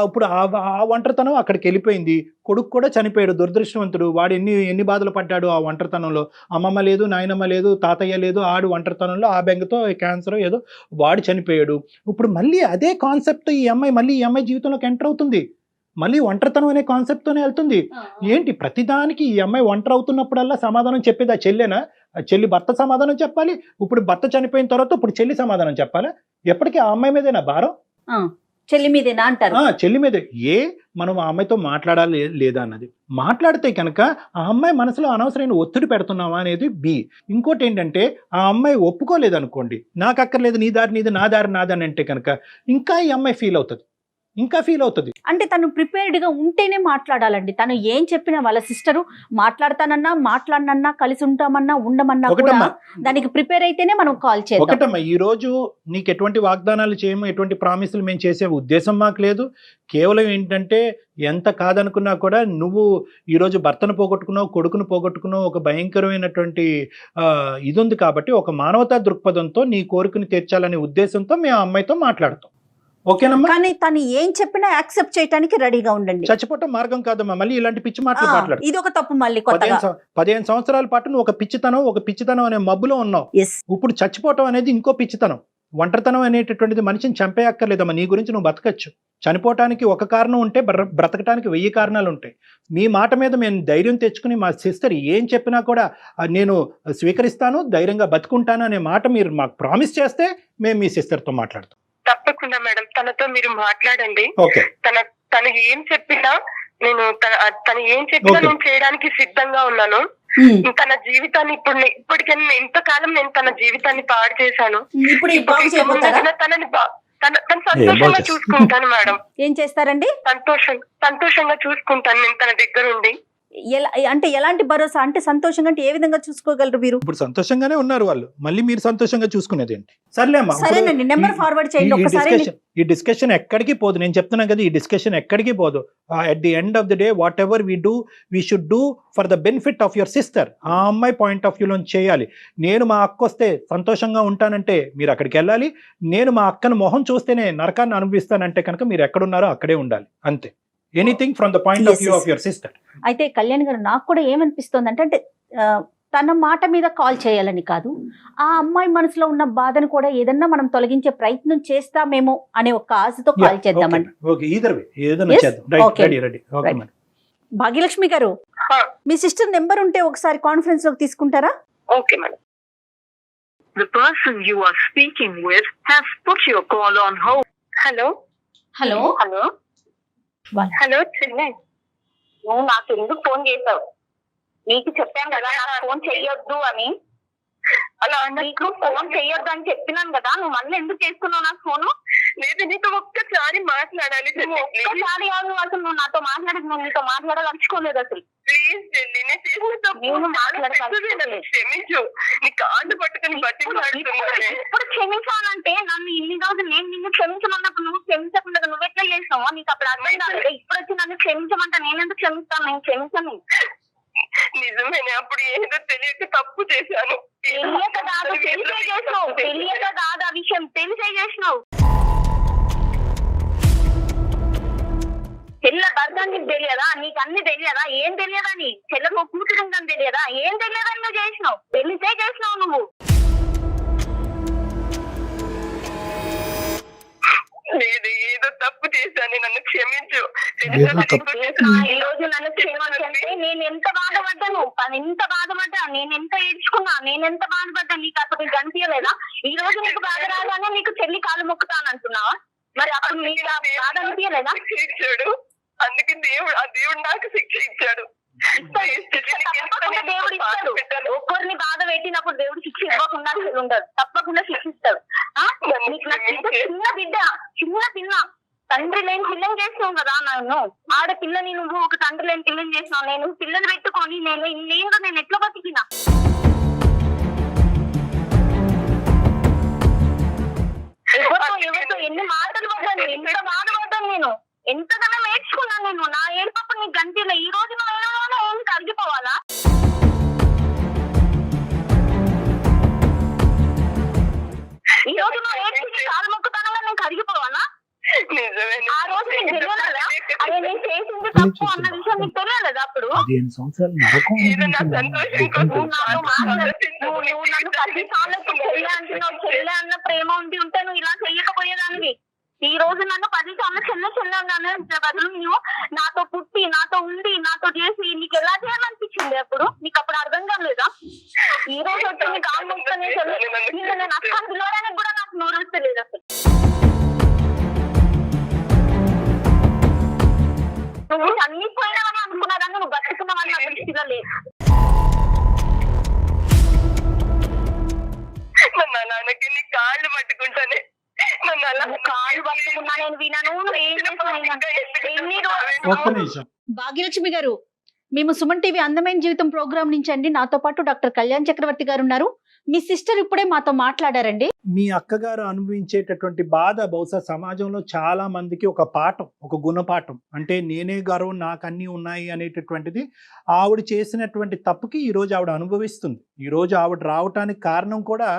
ఇప్పుడు ఆ ఒంటరితనం అక్కడికి వెళ్ళిపోయింది. కొడుకు కూడా చనిపోయాడు, దురదృష్టవంతుడు. వాడు ఎన్ని బాధలు పడ్డాడు ఆ ఒంటరితనంలో. అమ్మమ్మ లేదు, నాయనమ్మ లేదు, తాతయ్య లేదు. ఆడు ఒంటరితనంలో ఆ బెంగతో క్యాన్సర్ ఏదో వాడు చనిపోయాడు. ఇప్పుడు మళ్ళీ అదే కాన్సెప్ట్ ఈ అమ్మాయి జీవితంలోకి ఎంటర్ అవుతుంది. మళ్ళీ ఒంటరితనం అనే కాన్సెప్ట్ తోనే వెళ్తుంది. ఏంటి ప్రతిదానికి ఈ అమ్మాయి ఒంటరి అవుతున్నప్పుడల్లా సమాధానం చెప్పేది ఆ చెల్లెనా? ఆ చెల్లి భర్త సమాధానం చెప్పాలి. ఇప్పుడు భర్త చనిపోయిన తర్వాత ఇప్పుడు చెల్లి సమాధానం చెప్పాలా? ఎప్పటికీ ఆ అమ్మాయి మీదేనా భారం? చెల్లి మీదేనా అంటారు. చెల్లి మీదే. మనం ఆ అమ్మాయితో మాట్లాడాలి లేదా అన్నది. మాట్లాడితే కనుక ఆ అమ్మాయి మనసులో అనవసరమైన ఒత్తిడి పెడుతున్నావా అనేది బి. ఇంకోటి ఏంటంటే, ఆ అమ్మాయి ఒప్పుకోలేదు అనుకోండి, నాకు అక్కర్లేదు, నీ దారి నీది, నా దారి నాదని అంటే కనుక ఇంకా ఈ అమ్మాయి ఫీల్ అవుతుంది. అంటే తను ప్రిపేర్డ్ గా ఉంటేనే మాట్లాడాలండి. తను ఏం చెప్పినా వాళ్ళ సిస్టరు మాట్లాడనన్నా కలిసి ఉంటామన్నా ఉండమన్నా కూడా దానికి ప్రిపేర్ అయితేనే మనం కాల్ చేయాలి. ఒకటమ్మా, ఈ రోజు నీకు ఎటువంటి వాగ్దానాలు చేయము, ఎటువంటి ప్రామిసులు మేము చేసే ఉద్దేశం మాకు లేదు. కేవలం ఏంటంటే, ఎంత కాదనుకున్నా కూడా నువ్వు ఈరోజు భర్తను పోగొట్టుకున్నావు, కొడుకును పోగొట్టుకున్నావు, ఒక భయంకరమైనటువంటి ఇది ఉంది. కాబట్టి ఒక మానవతా దృక్పథంతో నీ కోరికను తీర్చాలనే ఉద్దేశంతో మేము ఆ అమ్మాయితో మాట్లాడతాం. ఓకేనమ్మా? కానీ తను ఏం చెప్పినా యాక్సెప్ట్ చేయడానికి రెడీగా ఉండండి. చచ్చిపోవటం మార్గం కాదమ్మా. మళ్ళీ ఇలాంటి పిచ్చి మాటలు మాట్లాడు. ఇది ఒక తప్పు మళ్ళీ కొత్తగా. 15 సంవత్సరాల పాటు నువ్వు ఒక పిచ్చితనం అనే మబ్బులో ఉన్నావు. ఎస్, ఇప్పుడు చచ్చిపోవటం అనేది ఇంకో పిచ్చితనం. ఒంటరితనం అనేటటువంటిది మనిషిని చంపేయక్కర్లేదమ్మా. నీ గురించి నువ్వు బతకచ్చు. చనిపోవటానికి ఒక కారణం ఉంటే బ్రతకటానికి 1000 కారణాలు ఉంటాయి. మీ మాట మీద మేము ధైర్యం తెచ్చుకుని మా సిస్టర్ ఏం చెప్పినా కూడా నేను స్వీకరిస్తాను, ధైర్యంగా బతుకుంటాను అనే మాట మీరు మాకు ప్రామిస్ చేస్తే మేము మీ సిస్టర్తో మాట్లాడతాం. తప్పకుండా మేడం, తనతో మీరు మాట్లాడండి. ఓకే. తను ఏం చెప్పినా తను ఏం చెప్పినా నేను చేయడానికి సిద్ధంగా ఉన్నాను. తన జీవితాన్ని ఇప్పటికైనా ఎంతకాలం నేను తన జీవితాన్ని పాడు చేశాను. ఇప్పుడు తనని సంతోషంగా చూసుకుంటాను మేడం. ఏం చేస్తారండి? సంతోషంగా చూసుకుంటాను నేను తన దగ్గర ఉండి. అంటే ఎలాంటి భరోసా? అంటే సంతోషంగా అంటే ఏ విధంగా చూసుకోగలరు మీరు? ఇప్పుడు సంతోషంగానే ఉన్నారు వాళ్ళు, మళ్ళీ మీరు సంతోషంగా చూసుకునేది ఏంటి? సర్లేమ్మా, సరేనండి, నెంబర్ ఫార్వర్డ్ చేయండి ఒకసారి. ఈ డిస్కషన్ ఎక్కడికి పోదు. నేను చెప్తున్నాను కదా, ఈ డిస్కషన్ ఎక్కడికి పోదు. At the end of the day what ever we should do for the benefit of your sister. ఆ అమ్మాయి పాయింట్ ఆఫ్ వ్యూలో చేయాలి. నేను మా అక్క వస్తే సంతోషంగా ఉంటానంటే మీరు అక్కడికి వెళ్ళాలి. నేను మా అక్కను మొహం చూస్తేనే నరకాన్ని అనుభవిస్తానంటే కనుక మీరు ఎక్కడున్నారో అక్కడే ఉండాలి. అంతే. Anything from the point of view of your sister. అయితే కళ్యాణ్ గారు, నాకు కూడా ఏమనిపిస్తుంది అంటే తన మాట మీద కాల్ చేయాలని కాదు, ఆ అమ్మాయి మనసులో ఉన్న బాధను కూడా ఏదన్నా మనం తొలగించే ప్రయత్నం చేస్తామేమో అనే ఒక ఆశతో కాల్ చేద్దామండి. భాగ్యలక్ష్మి గారు, మీ సిస్టర్ నెంబర్ ఉంటే ఒకసారి కాన్ఫరెన్స్ లోకి తీసుకుంటారా? Okay madam. The person you are speaking with has put your call on hold. Hello hello hello చెల్లె, నువ్వు నాకు ఎందుకు ఫోన్ చేసావు? నీకు చెప్పాను కదా నాకు ఫోన్ చెయ్యొద్దు అని. అలా నీకు ఫోన్ చెయ్యొద్దు అని చెప్పినాను కదా, నువ్వు మళ్ళీ ఎందుకు చేసుకున్నావు నాకు ఫోను? లేదు, నీతో ఒక్కసారి మాట్లాడాలి. ఒక్కసారి కాదు, అసలు నువ్వు నాతో మాట్లాడదు, నువ్వు నీతో మాట్లాడాలనుకోలేదు అసలు. ప్లీజ్ చెల్లి, నేను చేసిన తప్పు క్షమించు. నీ కాళ్ళు పట్టుకుని ఇప్పుడు క్షమించానంటే నన్ను ఇన్ని రోజులు నేను నిన్ను క్షమించమన్నప్పుడు నువ్వు క్షమించకుండా నువ్వు ఎట్లా చేసినావో నీకు అప్పుడు అర్థం కాలేదు. ఇప్పుడు వచ్చి నన్ను క్షమించమంటే నేనెందుకు క్షమిస్తాను? నేను క్షమించను. నిజమేనే, అప్పుడు ఏదో తెలియక తప్పు చేశాను. తెలియక కాదు, తెలిసే చేసినావు. తెలియక కాదు, ఆ విషయం తెలిసే చేసినావు. చెల్ల భర్త నీకు తెలియదా? నీకు అన్ని తెలియదా? ఏం తెలియదా? నీ చెల్లకు కూతురు ఉందని తెలియదా? ఏం తెలియదని నువ్వు చేసినావు, తెలిసే చేసినావు నువ్వు. లేదు, ఏదో తప్పు చేశాను, నన్ను క్షమించు. ఈ రోజు నన్ను క్షమించంటే నేను ఎంత బాధపడ్డాను, ఎంత బాధపడ్డా, నేను ఎంత ఏడ్చుకున్నా, నేను ఎంత బాధపడ్డా నీకు అప్పుడు నీకు అనిపించలేదా? ఈ రోజు నీకు బాధ రాగానే నీకు చెల్లి కాలు మొక్కుతాను అంటున్నావా? మరి అప్పుడు నీకు బాధ అనిపించలేదా? ఇచ్చాడు, అందుకే దేవుడు నాకు శిక్ష ఇచ్చాడు. దేవుడు ఇస్తాడు. ఒక్కరిని బాధ పెట్టినప్పుడు దేవుడు శిక్ష ఇవ్వకుండా ఉండదు, తప్పకుండా శిక్షిస్తాడు. చిన్న పిల్ల తండ్రి లేని పిల్లని చేసినావు కదా నన్ను. ఆడపిల్లని నువ్వు ఒక తండ్రి లేని పిల్లని చేసినావు. నేను పిల్లని పెట్టుకొని నేను ఎట్లా బతికినా? ఎవరితో ఎన్ని మాటలు పడ్డాను, ఎంత బాధపడ్డాను నేను, ఎంతగానో నేర్చుకున్నాను నేను. నా ఏడుపప్పుడు నీకు గంటలో ఈ రోజు ఏం కరిగిపోవాలా? ఈ రోజు కాలు మొక్కుతానగా నేను కరిగిపోవాలా? ఆ రోజు నీకు తెలియలేదా అదే నేను చేసింది తప్పు అన్న విషయం నీకు తెలియలేదా? అప్పుడు నువ్వు నన్ను 10 సార్లు చెల్లె అన్న ప్రేమ ఉంటే నువ్వు ఇలా చెయ్యకపోయేదానివి. ఈ రోజు నన్ను 10 సార్లు చెల్లె బదులు నువ్వు నాతో పుట్టి, నాతో ఉండి, నాతో చేసి నీకు ఎలా చేయాలనిపించింది? అప్పుడు నీకు అప్పుడు అర్థం కాలేదా? ఈ రోజు వచ్చి నీకు ఆలోచన నేను అక్కడ పిలవడానికి కూడా నాకు నోరొస్తలేదు అసలు. నువ్వు అన్ని పోయినావని అనుకున్నా కానీ నువ్వు బతుకున్నావని నా దృష్టిలో లేదు. నాన్నకి నీ కాళ్ళు పట్టుకుంటానే, కాళ్ళు పట్టుకున్నా నేను వినను. ఎన్ని రోజులు భాగ్యలక్ష్మి గారు, మేము సుమన్ టీవీ అందమైన జీవితం ప్రోగ్రామ్ నుంచి అండి. నాతో పాటు డాక్టర్ కళ్యాణ్ చక్రవర్తి గారు ఉన్నారు. మీ సిస్టర్ ఇప్పుడే మాతో మాట్లాడారండి. మీ అక్కగారు అనుభవించేటటువంటి బాధ బహుశా సమాజంలో చాలా మందికి ఒక పాఠం, ఒక గుణపాఠం. అంటే నేనే గర్వం, నాకు అన్నీ ఉన్నాయి అనేటటువంటిది ఆవిడ చేసినటువంటి తప్పుకి ఈరోజు ఆవిడ అనుభవిస్తుంది. ఈరోజు ఆవిడ రావటానికి కారణం కూడా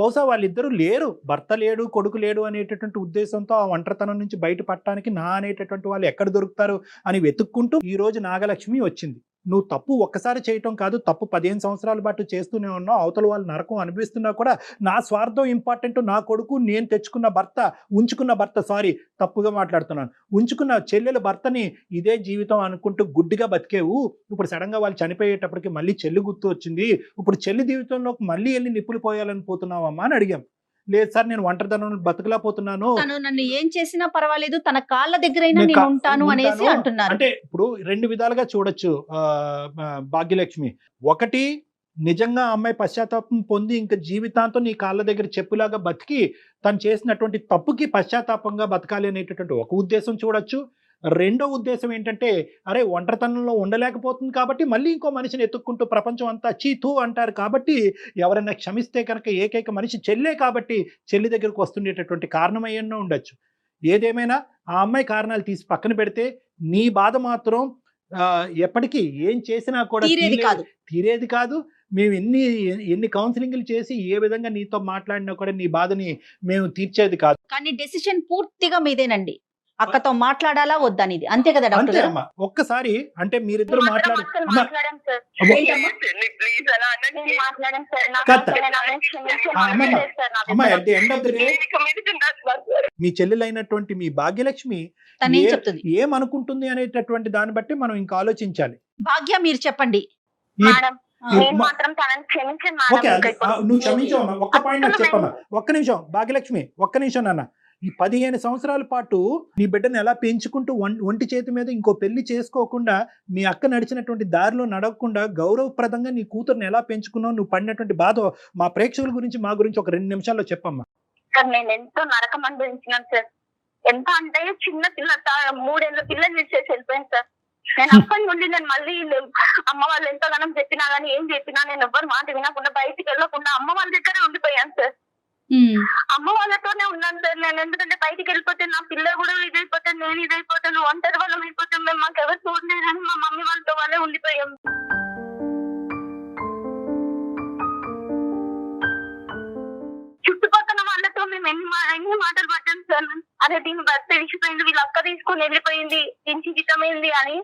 బహుశా వాళ్ళిద్దరూ లేరు, భర్త లేడు కొడుకు లేడు అనేటటువంటి ఉద్దేశంతో ఆ ఒంటరితనం నుంచి బయటపడటానికి నా అనేటటువంటి వాళ్ళు ఎక్కడ దొరుకుతారు అని వెతుక్కుంటూ ఈ రోజు నాగలక్ష్మి వచ్చింది. నువ్వు తప్పు ఒక్కసారి చేయటం కాదు, తప్పు 15 సంవత్సరాల పాటు చేస్తూనే ఉన్నావు, అవతల వాళ్ళు నరకం అనిపిస్తున్నా కూడా నా స్వార్థం ఇంపార్టెంట్, నా కొడుకు, నేను తెచ్చుకున్న భర్త, ఉంచుకున్న భర్త, సారీ తప్పుగా మాట్లాడుతున్నాను, ఉంచుకున్న చెల్లెల భర్తని ఇదే జీవితం అనుకుంటూ గుడ్డిగా బతికేవు. ఇప్పుడు సడన్ గా వాళ్ళు చనిపోయేటప్పటికి మళ్ళీ చెల్లి గుర్తు వచ్చింది, ఇప్పుడు చెల్లి జీవితంలోకి మళ్ళీ వెళ్ళి నిప్పులు పోయాలని పోతున్నావమ్మా అని అడిగాం. లేదు సార్ నేను ఒంటరితనం బతకలేకపోతున్నాను. తను నన్ను ఏం చేసినా పర్వాలేదు, తన కాళ్ళ దగ్గరైనా నేను ఉంటాను అనేసి అంటున్నారు. అంటే ఇప్పుడు 2 విధాలుగా చూడొచ్చు భాగ్యలక్ష్మి. ఒకటి, నిజంగా అమ్మాయి పశ్చాత్తాపం పొంది ఇంకా జీవితాంతం నీ కాళ్ళ దగ్గర చెప్పులాగా బతికి తను చేసినటువంటి తప్పుకి పశ్చాత్తాపంగా బతకాలి అనేటటువంటి ఒక ఉద్దేశం చూడొచ్చు. రెండో ఉద్దేశం ఏంటంటే, అరే ఒంటరితనంలో ఉండలేకపోతుంది కాబట్టి మళ్ళీ ఇంకో మనిషిని ఎత్తుక్కుంటూ ప్రపంచం అంతా చీతూ అంటారు కాబట్టి ఎవరైనా క్షమిస్తే కనుక ఏకైక మనిషి చెల్లే కాబట్టి చెల్లి దగ్గరకు వస్తుండేటటువంటి కారణం అయ్యన్నో ఉండొచ్చు. ఏదేమైనా ఆ అమ్మాయి కారణాలు తీసి పక్కన పెడితే నీ బాధ మాత్రం ఎప్పటికీ ఏం చేసినా కూడా తీరేది కాదు. మేము ఎన్ని కౌన్సిలింగ్లు చేసి ఏ విధంగా నీతో మాట్లాడినా కూడా నీ బాధని మేము తీర్చేది కాదు. కానీ డెసిషన్ పూర్తిగా మీదేనండి, అక్కతో మాట్లాడాలా వద్దనేది, అంతే కదా డాక్టర్ గారు? అమ్మా ఒక్కసారి అంటే మీరిద్దరు మాట్లాడాను సార్. ప్లీజ్ అలా అన్నది మాట్లాడాను సార్. మీ చెల్లెలైనటువంటి మీ భాగ్యలక్ష్మి తనేం చెప్తుంది, ఏమనుకుంటుంది అనేటటువంటి దాన్ని బట్టి మనం ఇంకా ఆలోచించాలి. భాగ్య మీరు చెప్పండి. మేడం నేను మాత్రం తనని క్షమించను మేడం. నువ్వు క్షమించవమ్మా, ఒక్క పాయింట్ నాకు చెప్పమ్మా. ఒక్క నిమిషం భాగ్యలక్ష్మి, ఒక్క నిమిషం నాన్న. ఈ 15 సంవత్సరాల పాటు నీ బిడ్డను ఎలా పెంచుకుంటూ ఒంటి చేతి మీద ఇంకో పెళ్లి చేసుకోకుండా మీ అక్క నడిచినటువంటి దారిలో నడవకుండా గౌరవప్రదంగా నీ కూతురుని ఎలా పెంచుకున్నావు, నువ్వు పడినటువంటి బాధ మా ప్రేక్షకుల గురించి మా గురించి ఒక 2 నిమిషాల్లో చెప్పమ్మా. సార్ నేను ఎంతో నరకం అనుభవించినాను సార్. ఎంత అంటే చిన్న పిల్ల 3 ఏళ్ళ పిల్లని చేసి వెళ్ళిపోయాను సార్. నేను అక్కడి నుండి నేను మళ్ళీ అమ్మ వాళ్ళు ఎంతగానో చెప్పినా కానీ ఏం చెప్పినా నేను ఎవ్వరు మాట వినకుండా బయటికి వెళ్ళకుండా అమ్మ వాళ్ళ దగ్గరే ఉండిపోయాను సార్. అమ్మ వాళ్ళతోనే ఉన్నాను సార్ నేను. ఎందుకంటే బయటికి వెళ్ళిపోతే నా పిల్ల కూడా ఇదైపోతే, నేను ఇదైపోతాను, ఒంటరి వాళ్ళం అయిపోతాం, మేము మాకు ఎవరు చూడలేదని మా మమ్మీ వాళ్ళతో వాళ్ళే ఉండిపోయాం. చుట్టుపక్కల వాళ్ళతో మేము ఎన్ని మాటలు పడ్డాం సార్. అదే దీని భర్త విడిచిపోయింది, వీళ్ళ అక్క తీసుకొని వెళ్ళిపోయింది, దీని జీవితమైంది అని.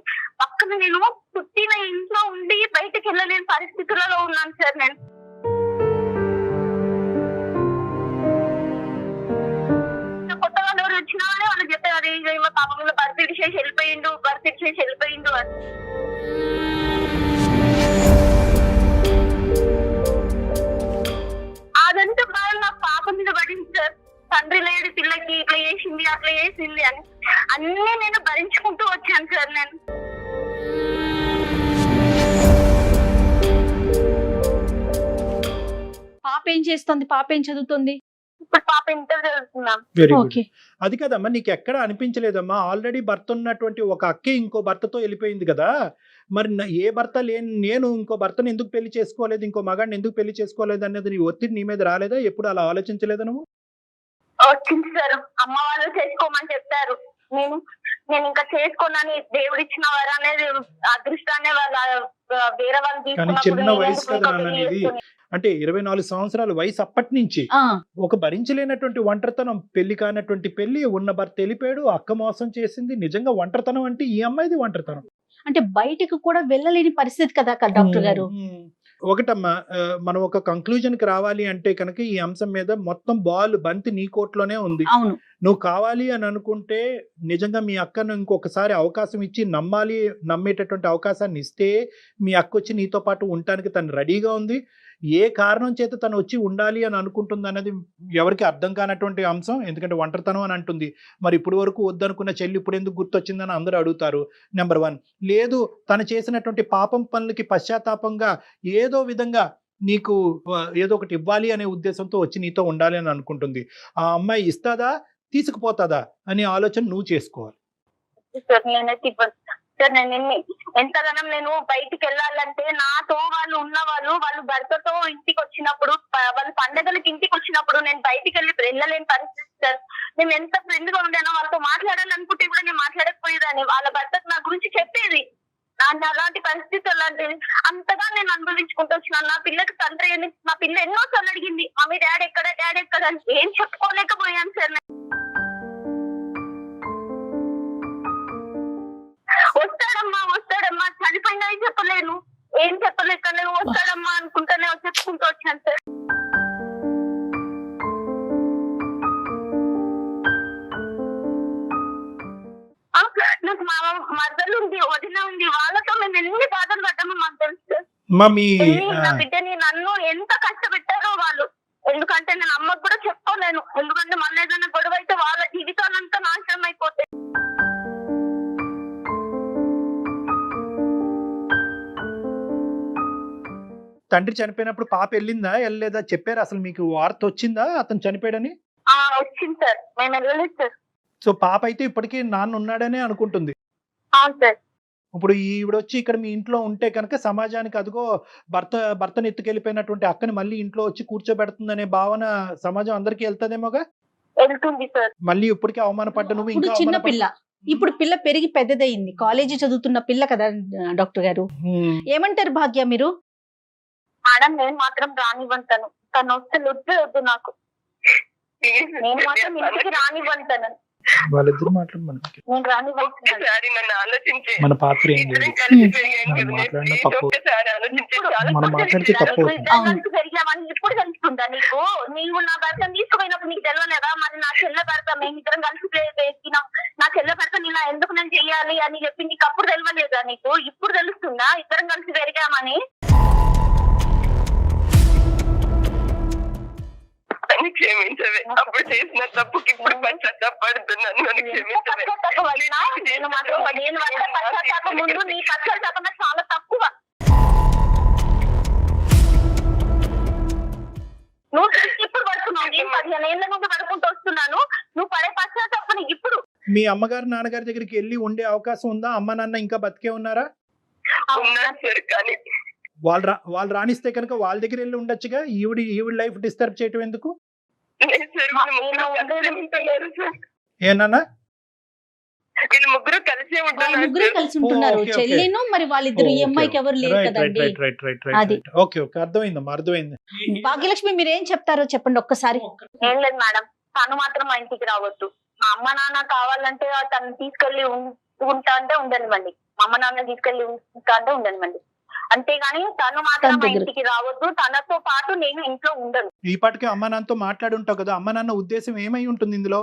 పక్కన నేను పుట్టిన ఇంట్లో ఉండి బయటకు వెళ్ళలేని పరిస్థితులలో ఉన్నాను సార్ నేను. వచ్చినా కానీ వాళ్ళు చెప్పారు, అదే మా పాప మీద భర్త చేసి వెళ్ళిపోయిండు అని. అదంతా బాగా నా పాప మీద పడింది సార్. తండ్రి లేడు పిల్లకి, ఇట్లా చేసింది అట్లా చేసింది అని అన్నీ నేను భరించుకుంటూ వచ్చాను సార్ నేను. పాప ఏం చేస్తుంది, పాప ఏం చదువుతుంది? ఇప్పుడు పాప ఇంటర్ చదువుతున్నాం. Very good. అది కదమ్మా, నీకు ఎక్కడ అనిపించలేదమ్మా ఆల్రెడీ భర్త ఉన్నటువంటి ఒక అక్కే ఇంకో భర్తతో వెళ్ళిపోయింది కదా, మరి ఏ భర్త లేని నేను ఇంకో భర్తను ఎందుకు పెళ్లి చేసుకోలేదు, ఇంకో మగాడిని ఎందుకు పెళ్లి చేసుకోలేదు అనేది నీ ఒత్తిడి నీ మీద రాలేదా? ఎప్పుడు అలా ఆలోచించలేదా నువ్వు? వచ్చింది సార్, అమ్మ వాళ్ళు చేసుకోమని చెప్పారు. నేను ఇంకా చేసుకోనని దేవుడిచ్చిన వారు అనేది అదృష్టాన్ని వాళ్ళ వేరే వాళ్ళు తీసుకున్నప్పుడు చిన్న వయసు కదా అనేది. అంటే 24 సంవత్సరాల వయసు అప్పటి నుంచి ఒక భరించలేనటువంటి ఒంటరితనం, పెళ్లి కానటువంటి పెళ్లి, ఉన్న భర్త వెళ్ళిపోయాడు, అక్క మోసం చేసింది. నిజంగా ఒంటరితనం అంటే ఈ అమ్మాయిది ఒంటరితనం. అంటే బయటకు కూడా వెళ్ళలేని పరిస్థితి కదా డాక్టర్ గారు. ఒకటమ్మా, మనం ఒక కంక్లూజన్ కి రావాలి అంటే కనుక ఈ అంశం మీద మొత్తం బంతి నీ కోర్టులోనే ఉంది. నువ్వు కావాలి అని అనుకుంటే నిజంగా మీ అక్కను ఇంకొకసారి అవకాశం ఇచ్చి నమ్మేటటువంటి అవకాశాన్ని ఇస్తే మీ అక్క వచ్చి నీతో పాటు ఉండటానికి తను రెడీగా ఉంది. ఏ కారణం చేత తను వచ్చి ఉండాలి అని అనుకుంటుంది అన్నది ఎవరికి అర్థం కానటువంటి అంశం. ఎందుకంటే ఒంటరితనం అని అంటుంది. మరి ఇప్పుడు వరకు వద్దనుకున్న చెల్లి ఇప్పుడు ఎందుకు గుర్తొచ్చిందని అందరూ అడుగుతారు. నెంబర్ 1. లేదు, తను చేసినటువంటి పాపం పనులకి పశ్చాత్తాపంగా ఏదో విధంగా నీకు ఏదో ఒకటి ఇవ్వాలి అనే ఉద్దేశంతో వచ్చి నీతో ఉండాలి అని అనుకుంటుంది. ఆ అమ్మాయి ఇస్తాదా తీసుకుపోతాదా అనే ఆలోచన నువ్వు చేసుకోవాలి. సార్ నేను ఎంతగానం నేను బయటికి వెళ్ళాలంటే నాతో వాళ్ళు వాళ్ళు భర్తతో ఇంటికి వచ్చినప్పుడు, వాళ్ళు పండగలకి ఇంటికి వచ్చినప్పుడు నేను బయటికి వెళ్ళలేని పరిస్థితి సార్. నేను ఎంత ఫ్రెండ్ గా ఉండేనో వాళ్ళతో మాట్లాడాలనుకుంటే కూడా నేను మాట్లాడకపోయేదాన్ని. వాళ్ళ భర్తకు నా గురించి చెప్పేది, నన్ను అలాంటి పరిస్థితి అలాంటిది అంతగా నేను అనుభవించుకుంటూ వచ్చినాను. నా పిల్లకి తండ్రి నా పిల్ల ఎన్నోసార్లు అడిగింది, మమ్మీ డాడీ ఎక్కడ అని. ఏం చెప్పుకోలేకపోయాను సార్. వస్తాడమ్మా చనిపోయినా చెప్పలేను, ఏం చెప్పలేక నేను వస్తాడమ్మా అనుకుంటానే చెప్పుకుంటూ వచ్చాను సార్. నాకు మా మద్దలు ఉంది, వదిన ఉంది, వాళ్ళతో మేము ఎన్ని బాధలు పడ్డామో మాకు తెలుసు. నా బిడ్డని నన్ను ఎంత కష్టపెట్టారో వాళ్ళు. ఎందుకంటే నేను అమ్మకు కూడా చెప్పుకోలేను, ఎందుకంటే మన ఏదైనా గొడవ అయితే వాళ్ళ జీవితాలంతా నాశనం అయిపోతాయి. తండ్రి చనిపోయినప్పుడు పాప వెళ్ళిందా వెళ్ళలేదా చెప్పారు? అసలు మీకు వార్త వచ్చిందా అతను చనిపోయాడని? వచ్చింది సార్, మేము వెళ్ళలేదు సార్. సో పాప అయితే ఇప్పటికీ నాన్న ఉన్నాడనే అనుకుంటుంది. అవును సార్. ఇప్పుడు ఈవిడ వచ్చి ఇక్కడ మీ ఇంట్లో ఉంటే కనుక సమాజానికి అదిగో భర్తను ఎత్తుకెళ్ళిపోయినటువంటి అక్కని మళ్ళీ ఇంట్లో వచ్చి కూర్చోబెడుతుందనే భావన సమాజం అందరికీ వెళ్తాదేమోగా. వెళ్తుంది సార్. మళ్ళీ ఇప్పటికే అవమానపడ్డ నువ్వు ఇప్పుడు ఇంకా చిన్న పిల్ల, ఇప్పుడు పిల్ల పెరిగి పెద్దదయింది, కాలేజీ చదువుతున్న పిల్ల కదా డాక్టర్ గారు. ఏమంటారు భాగ్య మీరు? మేడం నేను మాత్రం రానివ్వంటాను, తను వస్తే వద్దు నాకు, నేను మాత్రం ఇంటికి రానివ్వంటాను. వాళ్ళిద్దరు మాట్లాడమని నేను రానివ్వంటాను. నన్ను ఆలోచించి మన పాత్ర ఏం లేదు. మాట్లాడిన తప్పు, మనం మాట్లాడితే తప్పు. పెరిగామని ఇప్పుడు తెలుస్తుందా నీకు? నీవు నా భర్తను తీసుకుపోయినప్పుడు నీకు తెలియలేదా? మరి నా చెల్ల భర్త మేమిద్దరం కలిసి వేసినాం, నా చెల్ల భర్త ఇలా ఎందుకు నేను చెయ్యాలి అని చెప్పి నీకు అప్పుడు తెలియలేదా? నీకు ఇప్పుడు తెలుస్తుందా ఇద్దరం కలిసి పెరిగామని? క్షమించవే, అప్పుడు చేసిన తప్పుకి ఇప్పుడు పశ్చాత్తాపడుతున్నాను. నేను మాత్రం పశ్చాత్తాపం ముందు నీ పశ్చాత్తాపం చాలా తక్కువ. నువ్వు ఇప్పుడు పడుతున్నావు, నేను 15 ఏళ్ల నుండి పడుకుంటూ వస్తున్నాను. నువ్వు పడే పశ్చాత్తాపం ఇప్పుడు. మీ అమ్మగారు నాన్నగారి దగ్గరికి వెళ్ళి ఉండే అవకాశం ఉందా? అమ్మ నాన్న ఇంకా బతికే ఉన్నారా? ఉన్నారు సార్, కానీ వాళ్ళు రాణిస్తే కనుక వాళ్ళ దగ్గర వెళ్ళి ఉండొచ్చుగా. ఈవిడ లైఫ్ డిస్టర్బ్ చేయటం ఎందుకు? ఏనా వీళ్ళు ముగ్గురు కలిసే ముగ్గురు కలిసి ఉంటున్నారు, చెల్లిను మరి వాళ్ళిద్దరు. ఈ అమ్మాయికి ఎవరు లేరు కదండి. అది ఓకే ఓకే, అర్థమైందమ్మా, అర్థమైంది. భాగ్యలక్ష్మి మీరు ఏం చెప్తారో చెప్పండి ఒక్కసారి. ఏం లేదు మేడం, తను మాత్రం మా ఇంటికి రావద్దు. మా అమ్మ నాన్న కావాలంటే తను తీసుకెళ్లి ఉంటా అంటే ఉండనివ్వండి, మా అమ్మ నాన్న తీసుకెళ్లి ఉంటా అంటే ఉండనివ్వండి, అంతేగాని తను మాత్రం మా ఇంటికి రావద్దు. తనతో పాటు నేను ఇంట్లో ఉండను. ఈ పాటికి అమ్మ నాన్నతో మాట్లాడి ఉంటావు కదా, అమ్మ నాన్న ఉద్దేశం ఏమై ఉంటుంది ఇందులో?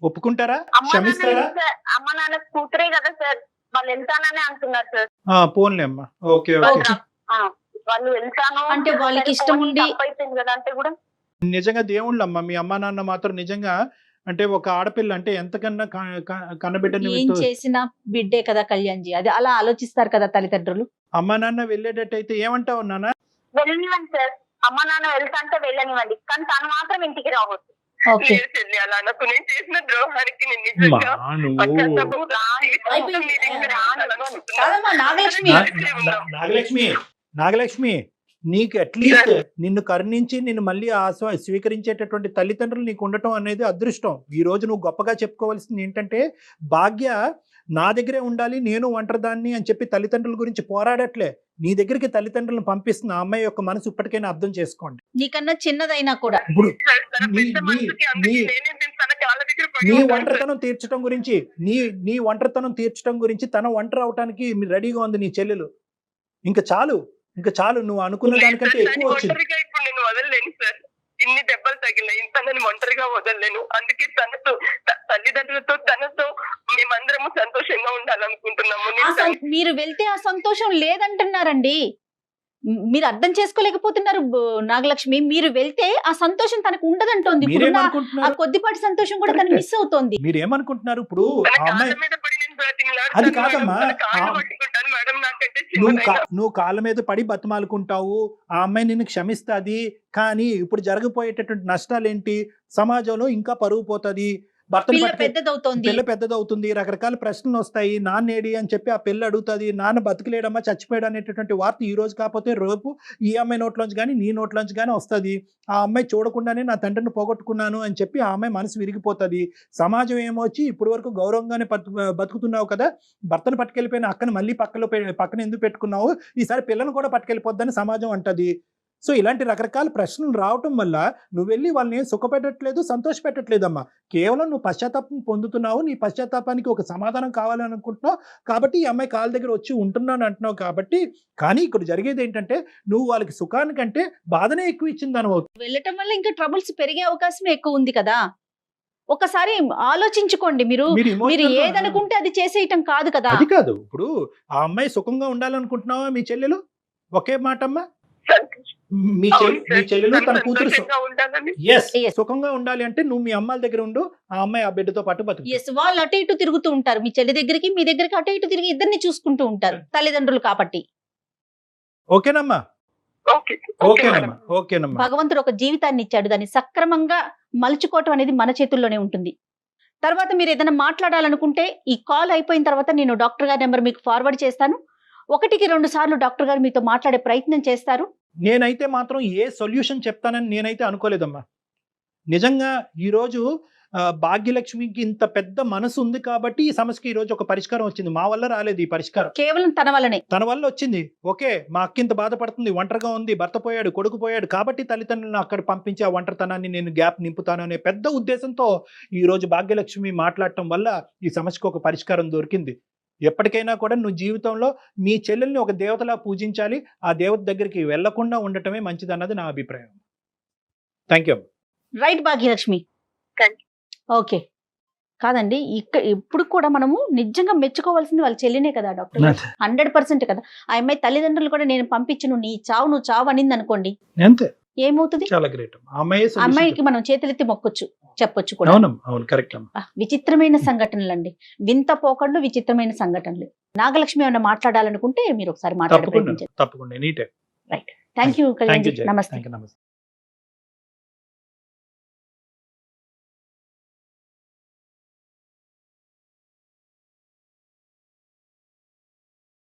ఒప్పుకుంటారా? క్షమిస్తారా? అమ్మ నాన్న కూతురే కదా సార్, వాళ్ళు వెళ్తానని అంటున్నారు సార్. పోన్లే అమ్మా, ఓకే ఓకే. వాళ్ళు వెళ్తాను అంటే వాళ్ళకి ఇష్టం ఉండి అయిపోయింది కదా అంటే కూడా. నిజంగా దేవుళ్ళు అమ్మ మీ అమ్మ నాన్న మాత్రం. నిజంగా అంటే ఒక ఆడపిల్ల అంటే ఎంతకన్నా కన్నబిడ్డని ఏం చేసిన బిడ్డే కదా కళ్యాణ్జీ, అది అలా ఆలోచిస్తారు కదా తల్లిదండ్రులు. అమ్మ నాన్న వెళ్ళేటట్టయితే ఏమంటావు నాన్న? వెళ్ళనివ్వండి సార్, అమ్మ నాన్న వెళ్తా అంటే వెళ్ళనివ్వండి, కానీ తను మాత్రం ఇంటికి రావద్దు. ఓకే, అలా నాకు నేను చేసిన ద్రోహానికి నాగలక్ష్మి, నీకు అట్లీస్ట్ నిన్ను కరుణించి నిన్ను మళ్ళీ స్వీకరించేటటువంటి తల్లిదండ్రులు నీకు ఉండటం అనేది అదృష్టం. ఈ రోజు నువ్వు గొప్పగా చెప్పుకోవాల్సింది ఏంటంటే, భాగ్య నా దగ్గరే ఉండాలి, నేను ఒంటరిదాన్ని అని చెప్పి తల్లిదండ్రుల గురించి పోరాడట్లే. నీ దగ్గరికి తల్లిదండ్రులను పంపిస్తున్న ఆ అమ్మాయి యొక్క మనసు ఇప్పటికైనా అర్థం చేసుకోండి. నీకన్నా చిన్నదైనా కూడా ఇప్పుడు నీ ఒంటరితనం తీర్చడం గురించి నీ ఒంటరితనం తీర్చడం గురించి తన ఒంటరి అవటానికి రెడీగా ఉంది నీ చెల్లెలు. ఇంకా చాలు నువ్వు అనుకున్న దానికంటే ఎక్కువ వచ్చింది. ఇప్పుడు నేను వదలలేను సార్, ఇన్ని దెబ్బలు తగిలినాయి, తనని ఒంటరిగా వదలలేను. అందుకే తనతో తల్లిదండ్రులతో తనతో మేమందరము సంతోషంగా ఉండాలనుకుంటున్నాము. మీరు వెళ్తే ఆ సంతోషం లేదంటున్నారండి, మీరు అర్థం చేసుకోలేకపోతున్నారు నాగలక్ష్మి. మీరు వెళ్తే ఆ సంతోషం తనకు ఉండదంటోంది. ఆ కొద్దిపాటి సంతోషం కూడా తను మిస్ అవుతోంది. మీరేమనుకుంటున్నారు? ఇప్పుడు అది కాదమ్మా, నువ్వు కాళ్ళ మీద పడి బతిమాలుకుంటావు, ఆ అమ్మాయి నిన్ను క్షమిస్తుంది. కానీ ఇప్పుడు జరగబోయేటటువంటి నష్టాలు ఏంటి? సమాజంలో ఇంకా పరువు పోతుంది, భర్తను పిల్ల పట్టుకెళ్ళి పెద్దదవుతోంది. పిల్ల పెద్దదవుతుంది, రకరకాల ప్రశ్నలు వస్తాయి, నాన్నేడి అని చెప్పి ఆ పిల్ల అడుగుతుంది, నాన్న బతికిలేడమ్మా చచ్చిపోయాడు అనేటటువంటి వార్త ఈ రోజు కాకపోతే రేపు ఈ అమ్మాయి నోట్లోంచి కానీ నీ నోట్లోంచి కానీ వస్తుంది. ఆ అమ్మాయి చూడకుండానే నా తండ్రిని పోగొట్టుకున్నాను అని చెప్పి ఆ అమ్మాయి మనసు విరిగిపోతుంది. సమాజం ఏమొచ్చి ఇప్పటి వరకు గౌరవంగానే బతుకుతున్నావు కదా, భర్తను పట్టుకెళ్ళిపోయిన అక్కని మళ్ళీ పక్కన ఎందుకు పెట్టుకున్నావు, ఈసారి పిల్లను కూడా పట్టుకెళ్ళిపోద్దని సమాజం అంటది. సో ఇలాంటి రకరకాల ప్రశ్నలు రావటం వల్ల నువ్వు వెళ్ళి వాళ్ళని సుఖపెట్టట్లేదు, సంతోష పెట్టట్లేదమ్మా. కేవలం నువ్వు పశ్చాత్తాపం పొందుతున్నావు, నీ పశ్చాత్తాపానికి ఒక సమాధానం కావాలని అనుకుంటున్నావు కాబట్టి ఈ అమ్మాయి కాళ్ళ దగ్గర వచ్చి ఉంటున్నాను అంటున్నావు కాబట్టి. కానీ ఇక్కడ జరిగేది ఏంటంటే నువ్వు వాళ్ళకి సుఖానికంటే బాధనే ఎక్కువ ఇచ్చిందని అవుతుంది. వెళ్ళటం వల్ల ఇంకా ట్రబుల్స్ పెరిగే అవకాశం ఎక్కువ ఉంది కదా. ఒకసారి ఆలోచించుకోండి. మీరు మీరు మీరు emotional గా- ఏదనుకుంటే అది చేసేయటం కాదు కదా. అది కాదు, ఇప్పుడు ఆ అమ్మాయి సుఖంగా ఉండాలనుకుంటున్నావా మీ చెల్లెలు? ఒకే మాట అమ్మా, మీ చెల్లెలు తన కూతురు సంతోషంగా ఉండాలని. Yes, Yes. సుఖంగా ఉండాలి అంటే నువ్వు మీ అమ్మాయిల దగ్గర ఉండు, ఆ అమ్మాయి ఆ బిడ్డతో పాటు బతుకు. ఎస్, వాళ్ళు అటు ఇటు తిరుగుతూ ఉంటారు. మీ చెల్లి దగ్గరికి మీ దగ్గరికి అటు ఇటు తిరిగి ఇద్దరిని చూసుకుంటూ ఉంటారు తల్లిదండ్రులు కాబట్టి. ఓకేనమ్మా? Okay okay madam. ఓకేనమ్మా. భగవంతుడు ఒక జీవితాన్ని ఇచ్చాడు, దాన్ని సక్రమంగా మలుచుకోవటం అనేది మన చేతుల్లోనే ఉంటుంది. తర్వాత మీరు ఏదైనా మాట్లాడాలనుకుంటే ఈ కాల్ అయిపోయిన తర్వాత నేను డాక్టర్ గారి నెంబర్ మీకు ఫార్వర్డ్ చేస్తాను. 1-2 సార్లు డాక్టర్ గారు మీతో మాట్లాడే ప్రయత్నం చేస్తారు. నేనైతే మాత్రం ఏ సొల్యూషన్ చెప్తానని నేనైతే అనుకోలేదమ్మా. నిజంగా ఈరోజు భాగ్యలక్ష్మికి ఇంత పెద్ద మనసు ఉంది కాబట్టి ఈ సమస్యకి ఈ రోజు ఒక పరిష్కారం వచ్చింది. మా వల్ల రాలేదు ఈ పరిష్కారం, కేవలం తన వల్లనే. తన వల్ల వచ్చింది. ఓకే, మా అక్క ఇంత బాధపడుతుంది, ఒంటరిగా ఉంది, భర్త పోయాడు, కొడుకు పోయాడు కాబట్టి తల్లిదండ్రులను అక్కడ పంపించి ఆ ఒంటరితనాన్ని నేను గ్యాప్ నింపుతాను అనే పెద్ద ఉద్దేశంతో ఈ రోజు భాగ్యలక్ష్మి మాట్లాడటం వల్ల ఈ సమస్యకు ఒక పరిష్కారం దొరికింది. ఎప్పటికైనా కూడా నువ్వు జీవితంలో మీ చెల్లెల్ని ఒక దేవతలా పూజించాలి, ఆ దేవత దగ్గరికి వెళ్లకుండా ఉండటమే మంచిదన్నది నా అభిప్రాయం. Thank you. Right Bhagyalakshmi. Thank okay, కాదండి, ఇప్పుడు కూడా మనము నిజంగా మెచ్చుకోవాల్సింది వాళ్ళ చెల్లినే కదా డాక్టర్ గారు. 100% కదా. ఆ అమ్మాయి తల్లిదండ్రులు కూడా నేను పంపించను, నీ చావు నువ్వు చావు అనింది అనుకోండి, అంతే, ఏమవుతుంది? చాలా గ్రేట్. అమ్మాయికి మనం చేతులెత్తి మొక్కొచ్చు, చెప్పొచ్చు కూడా. అవును, కరెక్ట్ అమ్మా. విచిత్రమైన సంఘటనలు అండి, వింత పోకళ్ళు, విచిత్రమైన సంఘటనలు. నాగలక్ష్మి ఏమైనా మాట్లాడాలనుకుంటే మీరు ఒకసారి మాట్లాడే ప్రయత్నించండి. తప్పకుండా any time. Thank you Kalyan ji. నమస్తే. నమస్తే.